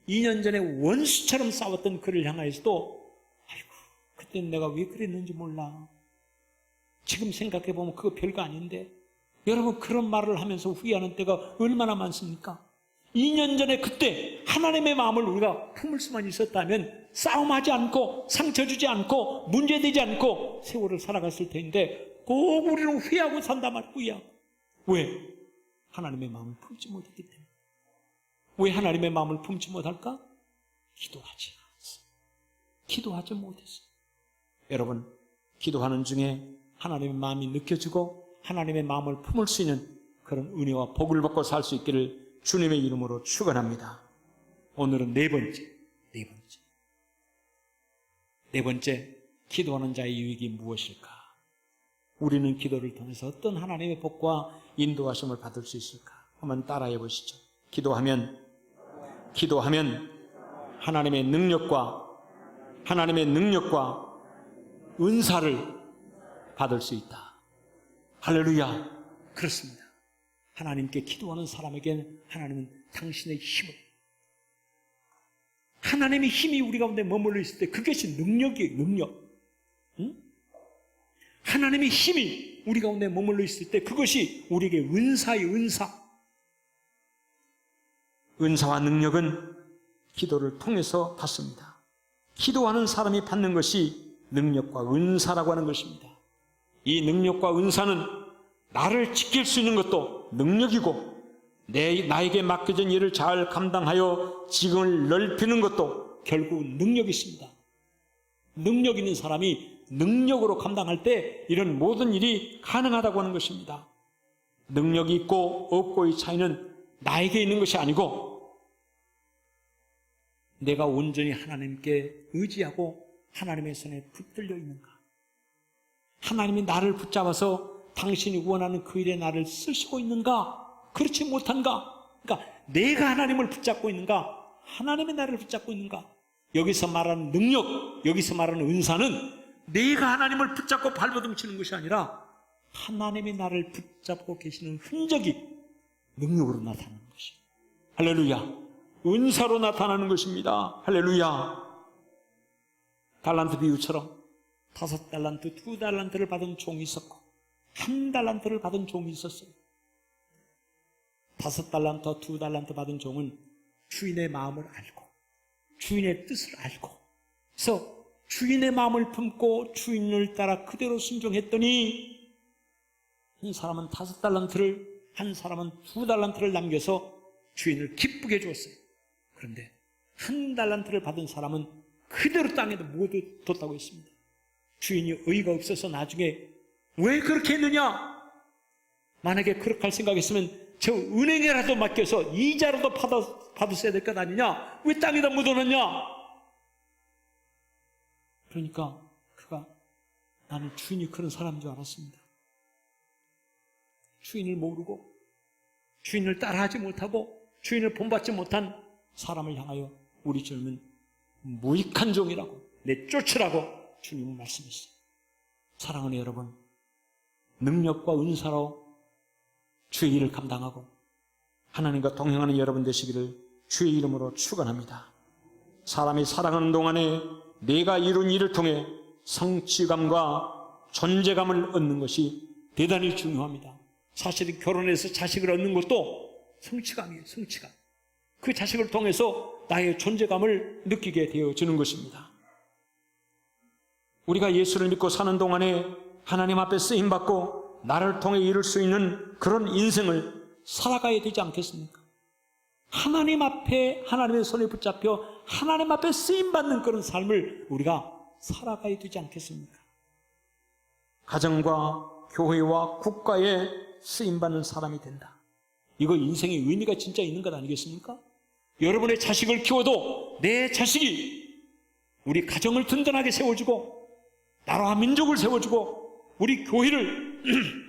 2년 전에 원수처럼 싸웠던 그를 향하여서도 아이고, 그때는 내가 왜 그랬는지 몰라. 지금 생각해보면 그거 별거 아닌데. 여러분, 그런 말을 하면서 후회하는 때가 얼마나 많습니까? 2년 전에 그때 하나님의 마음을 우리가 품을 수만 있었다면 싸움하지 않고 상처 주지 않고 문제되지 않고 세월을 살아갔을 텐데 꼭 우리는 후회하고 산단 말이야. 후회하고. 왜? 하나님의 마음을 품지 못했기 때문에. 왜 하나님의 마음을 품지 못할까? 기도하지 않았어. 기도하지 못했어. 여러분, 기도하는 중에 하나님의 마음이 느껴지고 하나님의 마음을 품을 수 있는 그런 은혜와 복을 받고 살 수 있기를 주님의 이름으로 축원합니다. 오늘은 네 번째, 기도하는 자의 유익이 무엇일까? 우리는 기도를 통해서 어떤 하나님의 복과 인도하심을 받을 수 있을까? 한번 따라해 보시죠. 기도하면 하나님의 능력과 은사를 받을 수 있다. 할렐루야. 그렇습니다. 하나님께 기도하는 사람에게는 하나님은 당신의 힘을, 하나님의 힘이 우리 가운데 머물러 있을 때 그것이 능력이에요. 능력. 응? 하나님의 힘이 우리 가운데 머물러 있을 때 그것이 우리에게 은사예요. 은사와 능력은 기도를 통해서 받습니다. 기도하는 사람이 받는 것이 능력과 은사라고 하는 것입니다. 이 능력과 은사는 나를 지킬 수 있는 것도 능력이고, 나에게 맡겨진 일을 잘 감당하여 지경을 넓히는 것도 결국 능력이 있습니다. 능력 있는 사람이 능력으로 감당할 때 이런 모든 일이 가능하다고 하는 것입니다. 능력이 있고 없고의 차이는 나에게 있는 것이 아니고, 내가 온전히 하나님께 의지하고 하나님의 손에 붙들려 있는가, 하나님이 나를 붙잡아서 당신이 원하는 그 일에 나를 쓰시고 있는가, 그렇지 못한가, 그러니까 내가 하나님을 붙잡고 있는가, 하나님이 나를 붙잡고 있는가. 여기서 말하는 능력, 여기서 말하는 은사는 내가 하나님을 붙잡고 발버둥 치는 것이 아니라 하나님이 나를 붙잡고 계시는 흔적이 능력으로 나타나는 것이에요. 할렐루야. 은사로 나타나는 것입니다. 할렐루야. 달란트 비유처럼 5달란트, 2달란트를 받은 종이 있었고 1달란트를 받은 종이 있었어요. 5달란트, 2달란트 받은 종은 주인의 마음을 알고 주인의 뜻을 알고, 그래서 주인의 마음을 품고 주인을 따라 그대로 순종했더니 한 사람은 5달란트를, 한 사람은 2달란트를 남겨서 주인을 기쁘게 해주었어요. 그런데 1달란트를 받은 사람은 그대로 땅에도 모두 뒀다고 했습니다. 주인이 의의가 없어서 나중에 왜 그렇게 했느냐? 만약에 그렇게 할 생각했으면 저 은행에라도 맡겨서 이자라도 받았어야 될 것 아니냐? 왜 땅에다 묻어놨냐? 그러니까 그가, 나는 주인이 그런 사람인 줄 알았습니다. 주인을 모르고 주인을 따라하지 못하고 주인을 본받지 못한 사람을 향하여 우리 주님은 무익한 종이라고, 내쫓으라고 주님은 말씀했어요. 사랑하는 여러분, 능력과 은사로 주의 일을 감당하고 하나님과 동행하는 여러분 되시기를 주의 이름으로 축원합니다. 사람이 살아가는 동안에 내가 이룬 일을 통해 성취감과 존재감을 얻는 것이 대단히 중요합니다. 사실은 결혼해서 자식을 얻는 것도 성취감이에요. 성취감. 그 자식을 통해서 나의 존재감을 느끼게 되어지는 것입니다. 우리가 예수를 믿고 사는 동안에 하나님 앞에 쓰임받고 나를 통해 이룰 수 있는 그런 인생을 살아가야 되지 않겠습니까? 하나님 앞에, 하나님의 손에 붙잡혀 하나님 앞에 쓰임받는 그런 삶을 우리가 살아가야 되지 않겠습니까? 가정과 교회와 국가에 쓰임받는 사람이 된다. 이거 인생의 의미가 진짜 있는 것 아니겠습니까? 여러분의 자식을 키워도 내 자식이 우리 가정을 든든하게 세워주고 나라와 민족을 세워주고 우리 교회를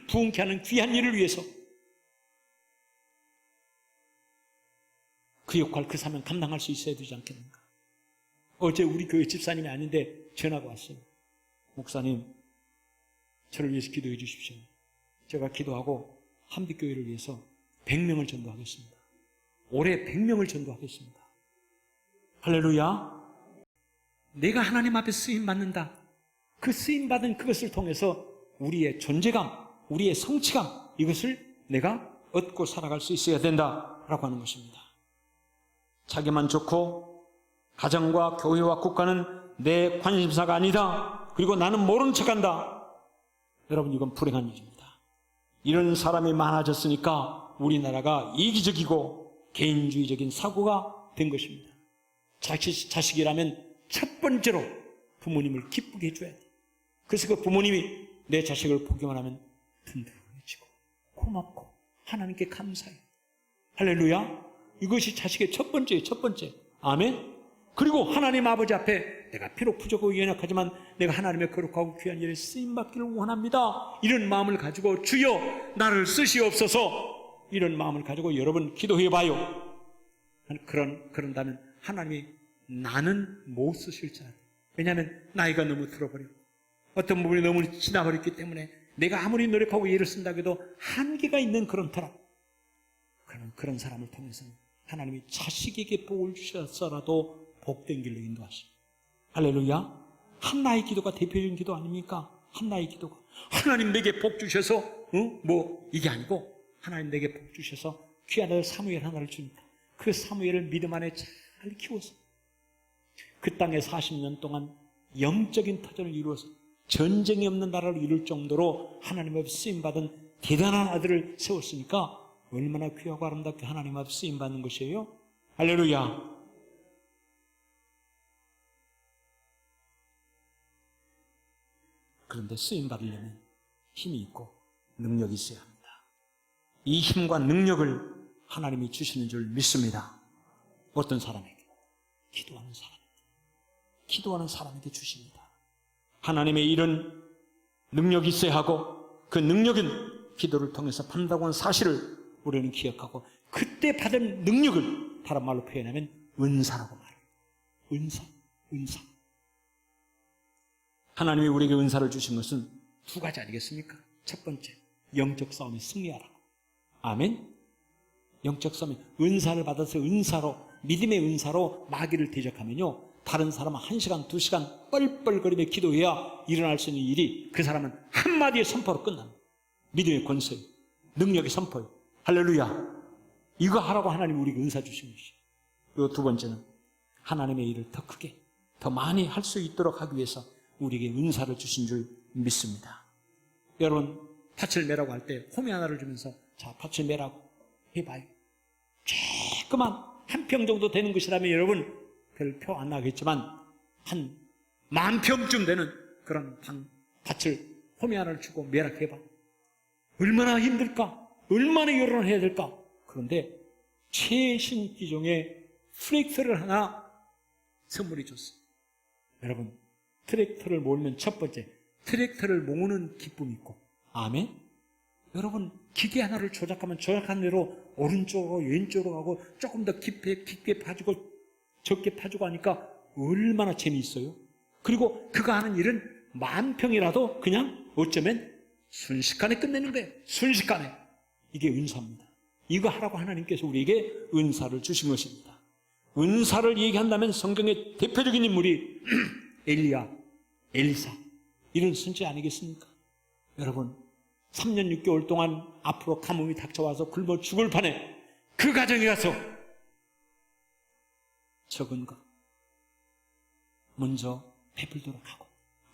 부흥케 하는 귀한 일을 위해서 그 역할, 그 사명 감당할 수 있어야 되지 않겠는가? 어제 우리 교회 집사님이 아닌데 전화가 왔어요. 목사님, 저를 위해서 기도해 주십시오. 제가 기도하고 한빛교회를 위해서 100명을 전도하겠습니다. 올해 100명을 전도하겠습니다. 할렐루야. 내가 하나님 앞에 쓰임받는다. 그 쓰임받은 그것을 통해서 우리의 존재감, 우리의 성취감, 이것을 내가 얻고 살아갈 수 있어야 된다라고 하는 것입니다. 자기만 좋고 가정과 교회와 국가는 내 관심사가 아니다. 그리고 나는 모른 척한다. 여러분, 이건 불행한 일입니다. 이런 사람이 많아졌으니까 우리나라가 이기적이고 개인주의적인 사고가 된 것입니다. 자식이라면 첫 번째로 부모님을 기쁘게 해줘야 돼. 그래서 그 부모님이 내 자식을 보기만 하면 든든해지고 고맙고 하나님께 감사해요. 할렐루야. 이것이 자식의 첫 번째예요. 첫 번째. 아멘. 그리고 하나님 아버지 앞에 내가 비록 부족하고 연약하지만 내가 하나님의 거룩하고 귀한 일에 쓰임받기를 원합니다. 이런 마음을 가지고 주여 나를 쓰시옵소서, 이런 마음을 가지고 여러분 기도해봐요. 그런다면 하나님이 나는 못 쓰실 줄 알아요. 왜냐하면 나이가 너무 들어버리고 어떤 부분이 너무 지나버렸기 때문에 내가 아무리 노력하고 예를 쓴다고 해도 한계가 있는 그런 터라. 그런 사람을 통해서 하나님이 자식에게 복을 주셔서라도 복된 길로 인도하십니다. 할렐루야. 한나의 기도가 대표적인 기도 아닙니까? 한나의 기도가 하나님 내게 복 주셔서 이게 아니고 하나님 내게 복 주셔서 귀한 아들 사무엘 하나를 주니까 그 사무엘을 믿음 안에 잘 키워서 그 땅에 40년 동안 영적인 터전을 이루어서 전쟁이 없는 나라를 이룰 정도로 하나님 앞에 쓰임받은 대단한 아들을 세웠으니까 얼마나 귀하고 아름답게 하나님 앞에 쓰임받는 것이에요. 할렐루야. 그런데 쓰임받으려면 힘이 있고 능력이 있어야 합니다. 이 힘과 능력을 하나님이 주시는 줄 믿습니다. 어떤 사람에게? 기도하는 사람에게 주십니다. 하나님의 이런 능력이 있어야 하고 그 능력은 기도를 통해서 받는다고 하는 사실을 우리는 기억하고 그때 받은 능력을 다른 말로 표현하면 은사라고 말해요. 은사. 하나님이 우리에게 은사를 주신 것은 두 가지 아니겠습니까? 첫 번째, 영적 싸움에 승리하라고. 아멘? 영적 싸움에 은사를 받아서 믿음의 은사로 마귀를 대적하면요, 다른 사람은 1시간, 2시간 뻘뻘거리며 기도해야 일어날 수 있는 일이 그 사람은 한마디의 선포로 끝납니다. 믿음의 권세, 능력의 선포요. 할렐루야. 이거 하라고 하나님이 우리에게 은사 주신 것이에요. 그리고 두 번째는 하나님의 일을 더 크게, 더 많이 할 수 있도록 하기 위해서 우리에게 은사를 주신 줄 믿습니다. 여러분, 팥을 매라고 할 때 호미 하나를 주면서 자, 팥을 매라고 해봐요. 조그만 한 평 정도 되는 것이라면 여러분 별 표 안 나겠지만 한 10,000평쯤 되는 그런 밭을 호미 하나를 주고 매락해봐. 얼마나 힘들까? 얼마나 열을 해야 될까? 그런데 최신 기종의 트랙터를 하나 선물해 줬어요. 여러분, 트랙터를 모으면 첫 번째, 트랙터를 모으는 기쁨이 있고, 아멘? 여러분, 기계 하나를 조작하면 조작한 대로 오른쪽으로 왼쪽으로 가고 조금 더 깊게 파주고 적게 파주고 하니까 얼마나 재미있어요. 그리고 그가 하는 일은 10,000평이라도 그냥 어쩌면 순식간에 끝내는 거예요. 순식간에. 이게 은사입니다. 이거 하라고 하나님께서 우리에게 은사를 주신 것입니다. 은사를 얘기한다면 성경의 대표적인 인물이 엘리야, 엘리사 이런 선지 아니겠습니까? 여러분, 3년 6개월 동안 앞으로 가뭄이 닥쳐와서 굶어 죽을 판에 그 가정에 가서 적은 것 먼저 베풀도록 하고,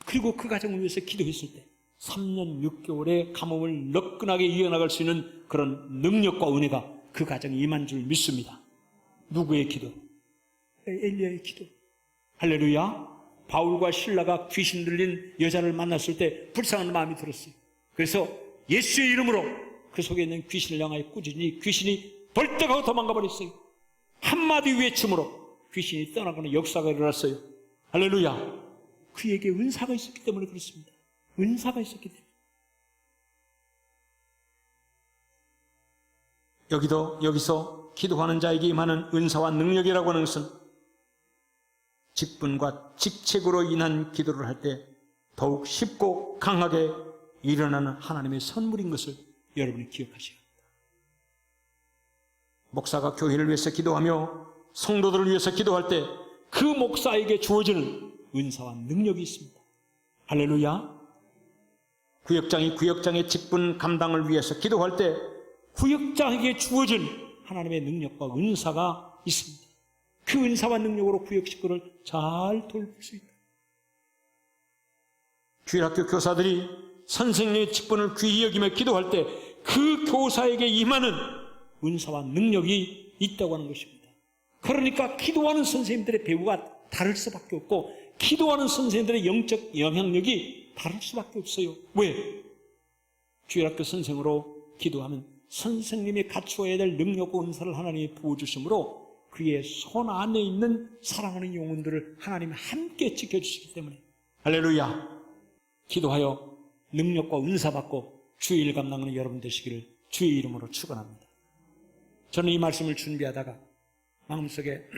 그리고 그 가정을 위해서 기도했을 때 3년 6개월의 가뭄을 너끈하게 이어나갈 수 있는 그런 능력과 은혜가 그 가정에 임한 줄 믿습니다. 누구의 기도? 엘리야의 기도. 할렐루야. 바울과 실라가 귀신 들린 여자를 만났을 때 불쌍한 마음이 들었어요. 그래서 예수의 이름으로 그 속에 있는 귀신을 향하여 꾸짖으니 귀신이 벌떡하고 도망가 버렸어요. 한마디 외침으로 귀신이 떠나가는 역사가 일어났어요. 할렐루야. 그에게 은사가 있었기 때문에 그렇습니다. 은사가 있었기 때문에. 여기서 기도하는 자에게 임하는 은사와 능력이라고 하는 것은 직분과 직책으로 인한 기도를 할 때 더욱 쉽고 강하게 일어나는 하나님의 선물인 것을 여러분이 기억하셔야 합니다. 목사가 교회를 위해서 기도하며 성도들을 위해서 기도할 때 그 목사에게 주어지는 은사와 능력이 있습니다. 할렐루야. 구역장이 구역장의 직분 감당을 위해서 기도할 때 구역장에게 주어진 하나님의 능력과 은사가 있습니다. 그 은사와 능력으로 구역 식구를 잘 돌볼 수 있다. 주일학교 교사들이 선생님의 직분을 귀히 여기며 기도할 때 그 교사에게 임하는 은사와 능력이 있다고 하는 것입니다. 그러니까 기도하는 선생님들의 배우가 다를 수밖에 없고 기도하는 선생님들의 영적 영향력이 다를 수밖에 없어요. 왜? 주일학교 선생으로 기도하면 선생님이 갖추어야 될 능력과 은사를 하나님이 부어주심으로 그의 손 안에 있는 사랑하는 영혼들을 하나님이 함께 지켜주시기 때문에 할렐루야. 기도하여 능력과 은사 받고 주의 일 감당하는 여러분 되시기를 주의 이름으로 축원합니다. 저는 이 말씀을 준비하다가 마음속에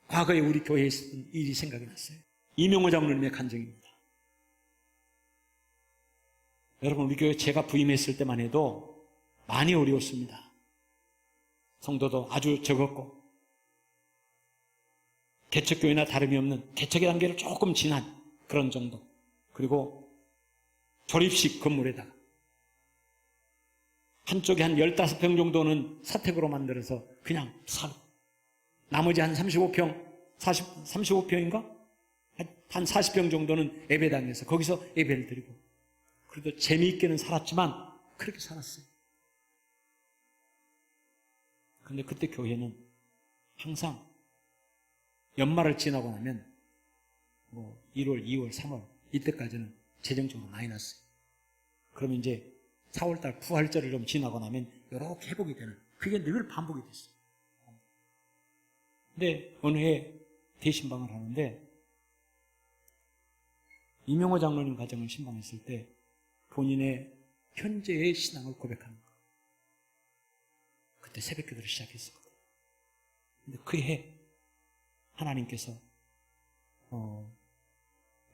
과거에 우리 교회에 있었던 일이 생각이 났어요. 이명호 장로님의 간증입니다. 여러분, 우리 교회 제가 부임했을 때만 해도 많이 어려웠습니다. 성도도 아주 적었고 개척교회나 다름이 없는 개척의 단계를 조금 지난 그런 정도. 그리고 조립식 건물에다가 한쪽에 한 15평 정도는 사택으로 만들어서 그냥 살고 나머지 한 35평인가? 한 40평 정도는 예배당에서 거기서 예배를 드리고 그래도 재미있게는 살았지만 그렇게 살았어요. 그런데 그때 교회는 항상 연말을 지나고 나면 1월, 2월, 3월 이때까지는 재정적으로 마이너스. 그러면 이제 4월달 부활절을 좀 지나고 나면 이렇게 회복이 되는 그게 늘 반복이 됐어요. 근데 어느 해 대신방을 하는데 이명호 장로님 가정을 신방했을 때 본인의 현재의 신앙을 고백하는 거예요. 그때 새벽기도를 시작했었거든요. 근데 그 해 하나님께서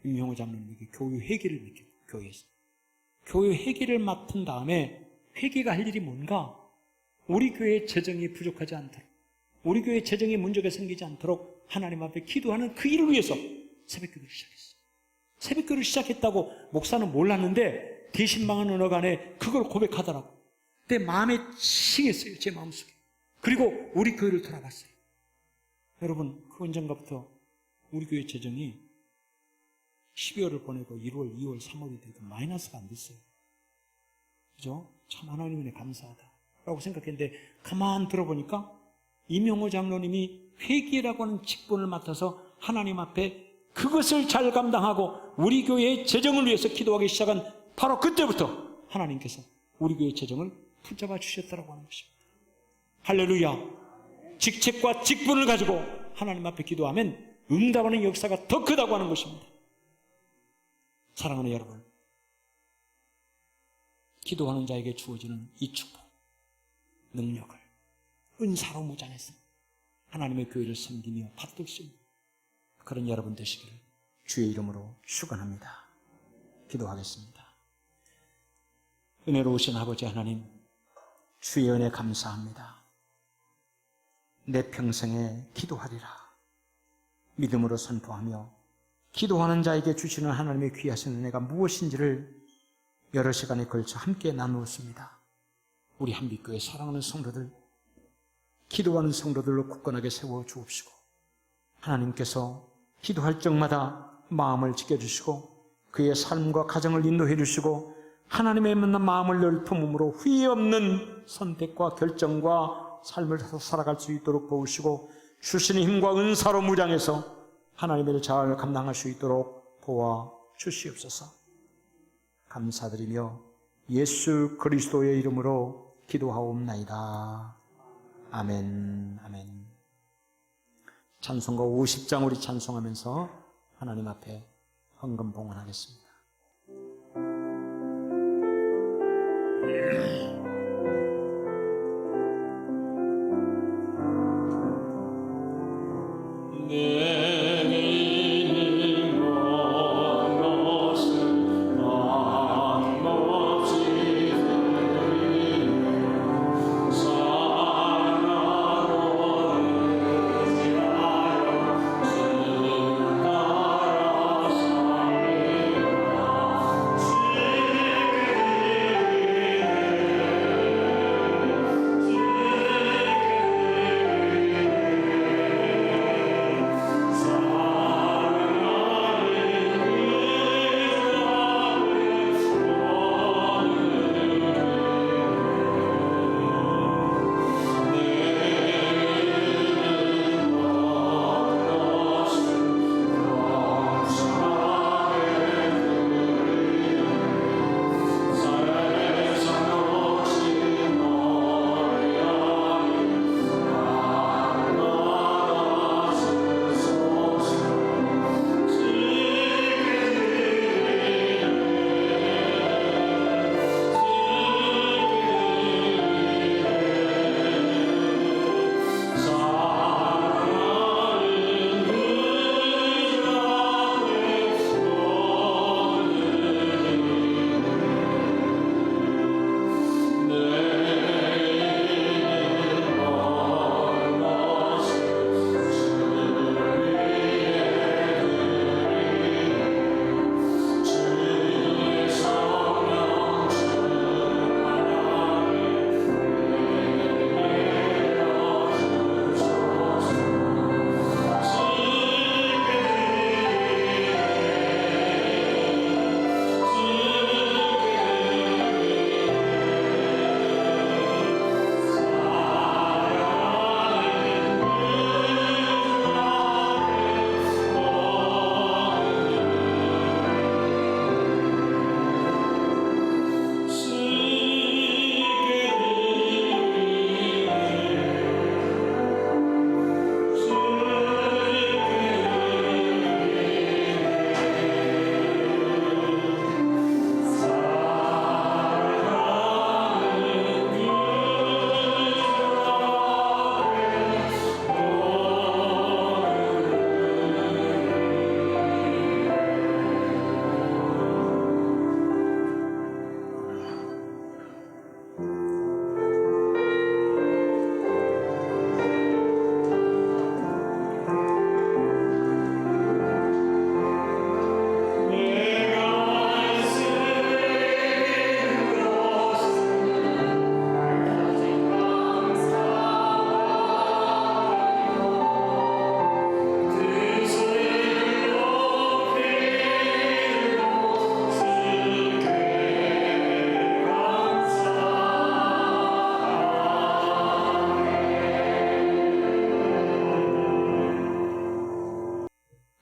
이명호 장로님에게 교회 회개를 맡기고 교회에서 교회 회개를 맡은 다음에 회개가 할 일이 뭔가? 우리 교회의 재정이 부족하지 않도록 우리 교회의 재정에 문제가 생기지 않도록 하나님 앞에 기도하는 그 일을 위해서 새벽기도를 시작했어요. 새벽기도를 시작했다고 목사는 몰랐는데 대신방은 어느 간에 그걸 고백하더라고. 내 마음에 칭했어요. 제 마음속에. 그리고 우리 교회를 돌아봤어요. 여러분, 그 언젠가부터 우리 교회 재정이 12월을 보내고 1월, 2월, 3월이 돼도 마이너스가 안 됐어요. 그죠? 참 하나님 은혜 감사하다라고 생각했는데 가만 들어보니까 이명호 장로님이 회계라고 하는 직분을 맡아서 하나님 앞에 그것을 잘 감당하고 우리 교회의 재정을 위해서 기도하기 시작한 바로 그때부터 하나님께서 우리 교회의 재정을 붙잡아 주셨다고 하는 것입니다. 할렐루야. 직책과 직분을 가지고 하나님 앞에 기도하면 응답하는 역사가 더 크다고 하는 것입니다. 사랑하는 여러분, 기도하는 자에게 주어지는 이 축복, 능력을 은사로 무장해서 하나님의 교회를 섬기며 받들 수 있는 그런 여러분 되시기를 주의 이름으로 축원합니다. 기도하겠습니다. 은혜로우신 아버지 하나님, 주의 은혜 감사합니다. 내 평생에 기도하리라 믿음으로 선포하며 기도하는 자에게 주시는 하나님의 귀하신 은혜가 무엇인지를 여러 시간에 걸쳐 함께 나누었습니다. 우리 한빛교회 사랑하는 성도들, 기도하는 성도들로 굳건하게 세워 주옵시고 하나님께서 기도할 적마다 마음을 지켜주시고 그의 삶과 가정을 인도해 주시고 하나님의 묻는 마음을 늘 품음으로 후회 없는 선택과 결정과 삶을 살아갈 수 있도록 도우시고 주시는 힘과 은사로 무장해서 하나님의 일을 잘 감당할 수 있도록 도와 주시옵소서. 감사드리며 예수 그리스도의 이름으로 기도하옵나이다. 아멘. 아멘. 찬송가 50장 우리 찬송하면서 하나님 앞에 헌금 봉헌하겠습니다.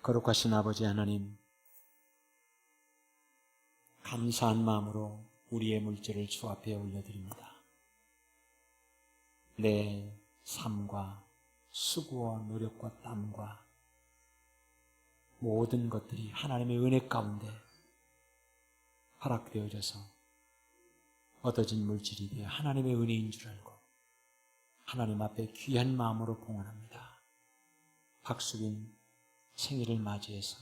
거룩하신 아버지 하나님, 감사한 마음으로 우리의 물질을 주 앞에 올려드립니다. 내 삶과 수고와 노력과 땀과 모든 것들이 하나님의 은혜 가운데 허락되어져서 얻어진 물질이 되어 하나님의 은혜인 줄 알고 하나님 앞에 귀한 마음으로 봉헌합니다. 박수빈 생일을 맞이해서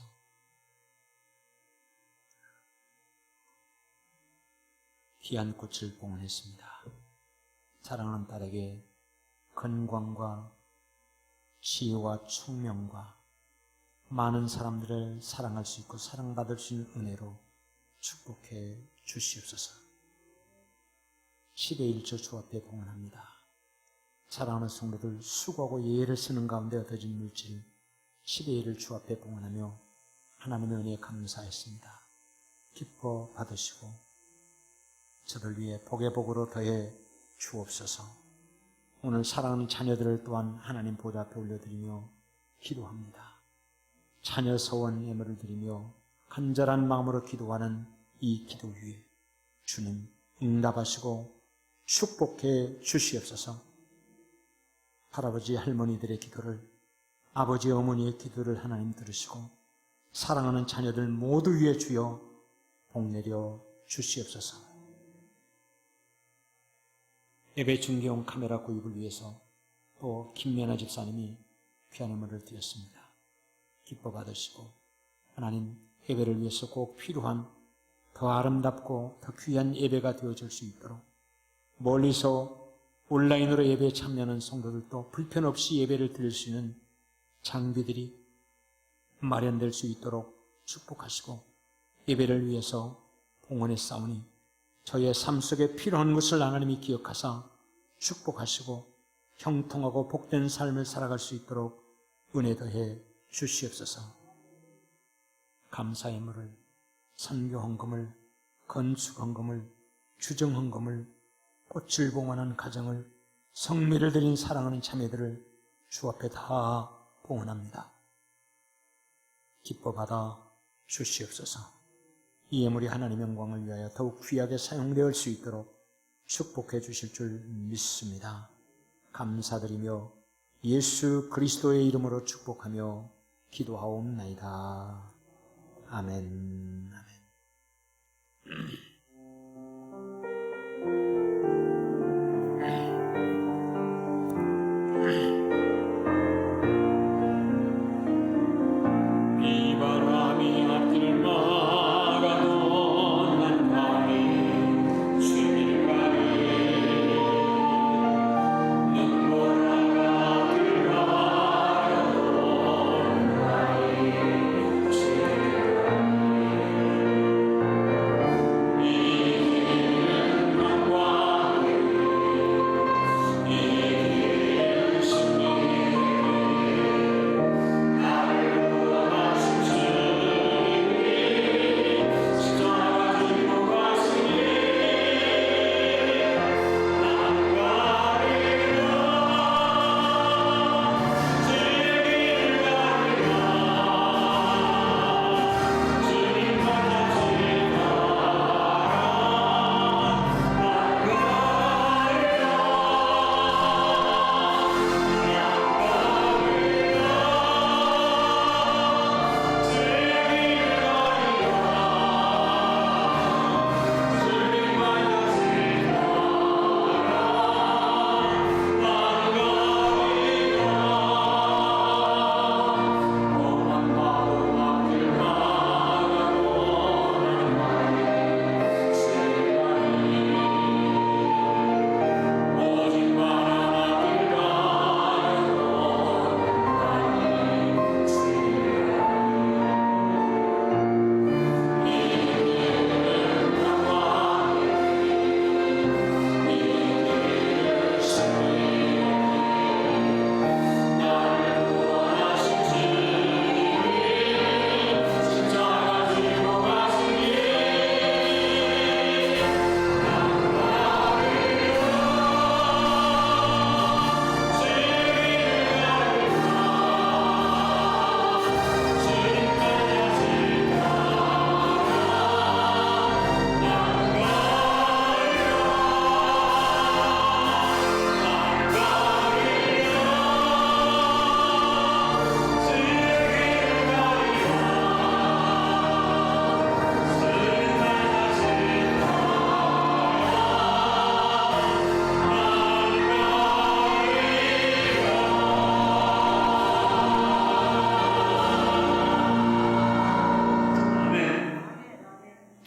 귀한 꽃을 봉헌했습니다. 사랑하는 딸에게 건강과 지혜와 총명과 많은 사람들을 사랑할 수 있고 사랑받을 수 있는 은혜로 축복해 주시옵소서. 10의 1조 주 앞에 봉헌합니다. 사랑하는 성도들, 수고하고 예를 쓰는 가운데 얻어진 물질 10의 1을 주 앞에 봉헌하며 하나님의 은혜에 감사했습니다. 기뻐 받으시고 저를 위해 복의 복으로 더해 주옵소서. 오늘 사랑하는 자녀들을 또한 하나님 보좌 앞에 올려드리며 기도합니다. 자녀 서원 예물을 드리며 간절한 마음으로 기도하는 이 기도 위에 주님 응답하시고 축복해 주시옵소서. 할아버지 할머니들의 기도를, 아버지 어머니의 기도를 하나님 들으시고 사랑하는 자녀들 모두 위에 주여 복내려 주시옵소서. 예배 중계용 카메라 구입을 위해서 또 김면아 집사님이 귀한 예물을 드렸습니다. 기뻐 받으시고 하나님 예배를 위해서 꼭 필요한 더 아름답고 더 귀한 예배가 되어질 수 있도록 멀리서 온라인으로 예배에 참여하는 성도들도 불편 없이 예배를 드릴 수 있는 장비들이 마련될 수 있도록 축복하시고 예배를 위해서 봉헌했사오니 저의 삶 속에 필요한 것을 하나님이 기억하사 축복하시고 형통하고 복된 삶을 살아갈 수 있도록 은혜 더해 주시옵소서. 감사 예물을, 선교 헌금을, 건축 헌금을, 주정 헌금을, 꽃을 봉헌한 가정을, 성미를 드린 사랑하는 자매들을 주 앞에 다 봉헌합니다. 기뻐 받아 주시옵소서. 이 예물이 하나님의 영광을 위하여 더욱 귀하게 사용될 수 있도록 축복해 주실 줄 믿습니다. 감사드리며 예수 그리스도의 이름으로 축복하며 기도하옵나이다. 아멘. 아멘.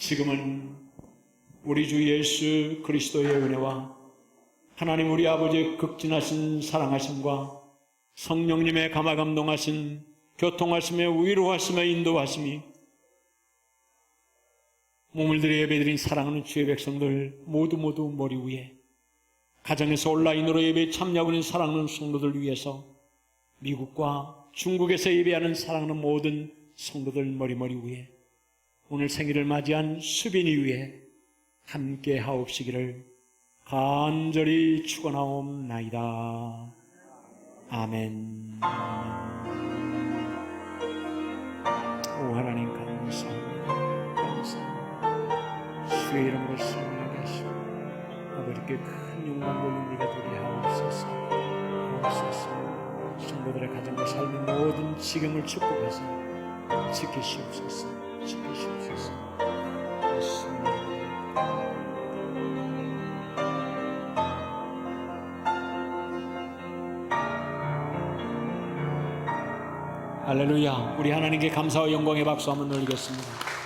지금은 우리 주 예수 그리스도의 은혜와 하나님 우리 아버지의 극진하신 사랑하심과 성령님의 감화감동하신 교통하심에 위로하심에 인도하심이 몸을 들여 예배드린 사랑하는 주의 백성들 모두 머리 위에, 가정에서 온라인으로 예배에 참여하고 있는 사랑하는 성도들 위해서, 미국과 중국에서 예배하는 사랑하는 모든 성도들 머리 위에, 오늘 생일을 맞이한 수빈이 위에 함께 하옵시기를 간절히 축원하옵나이다. 아멘. 오 하나님 감사합니다. 감사합니다. 주의 이름으로 승리하게 하시고 아버지께 큰 영광 돌리게 도리하옵소서. 하옵소서. 성도들의 가정과 삶의 모든 지경을 축복하사 지키시옵소서. 지키시옵소서. 예수님. 할렐루야. 우리 하나님께 감사와 영광의 박수 한번 올리겠습니다.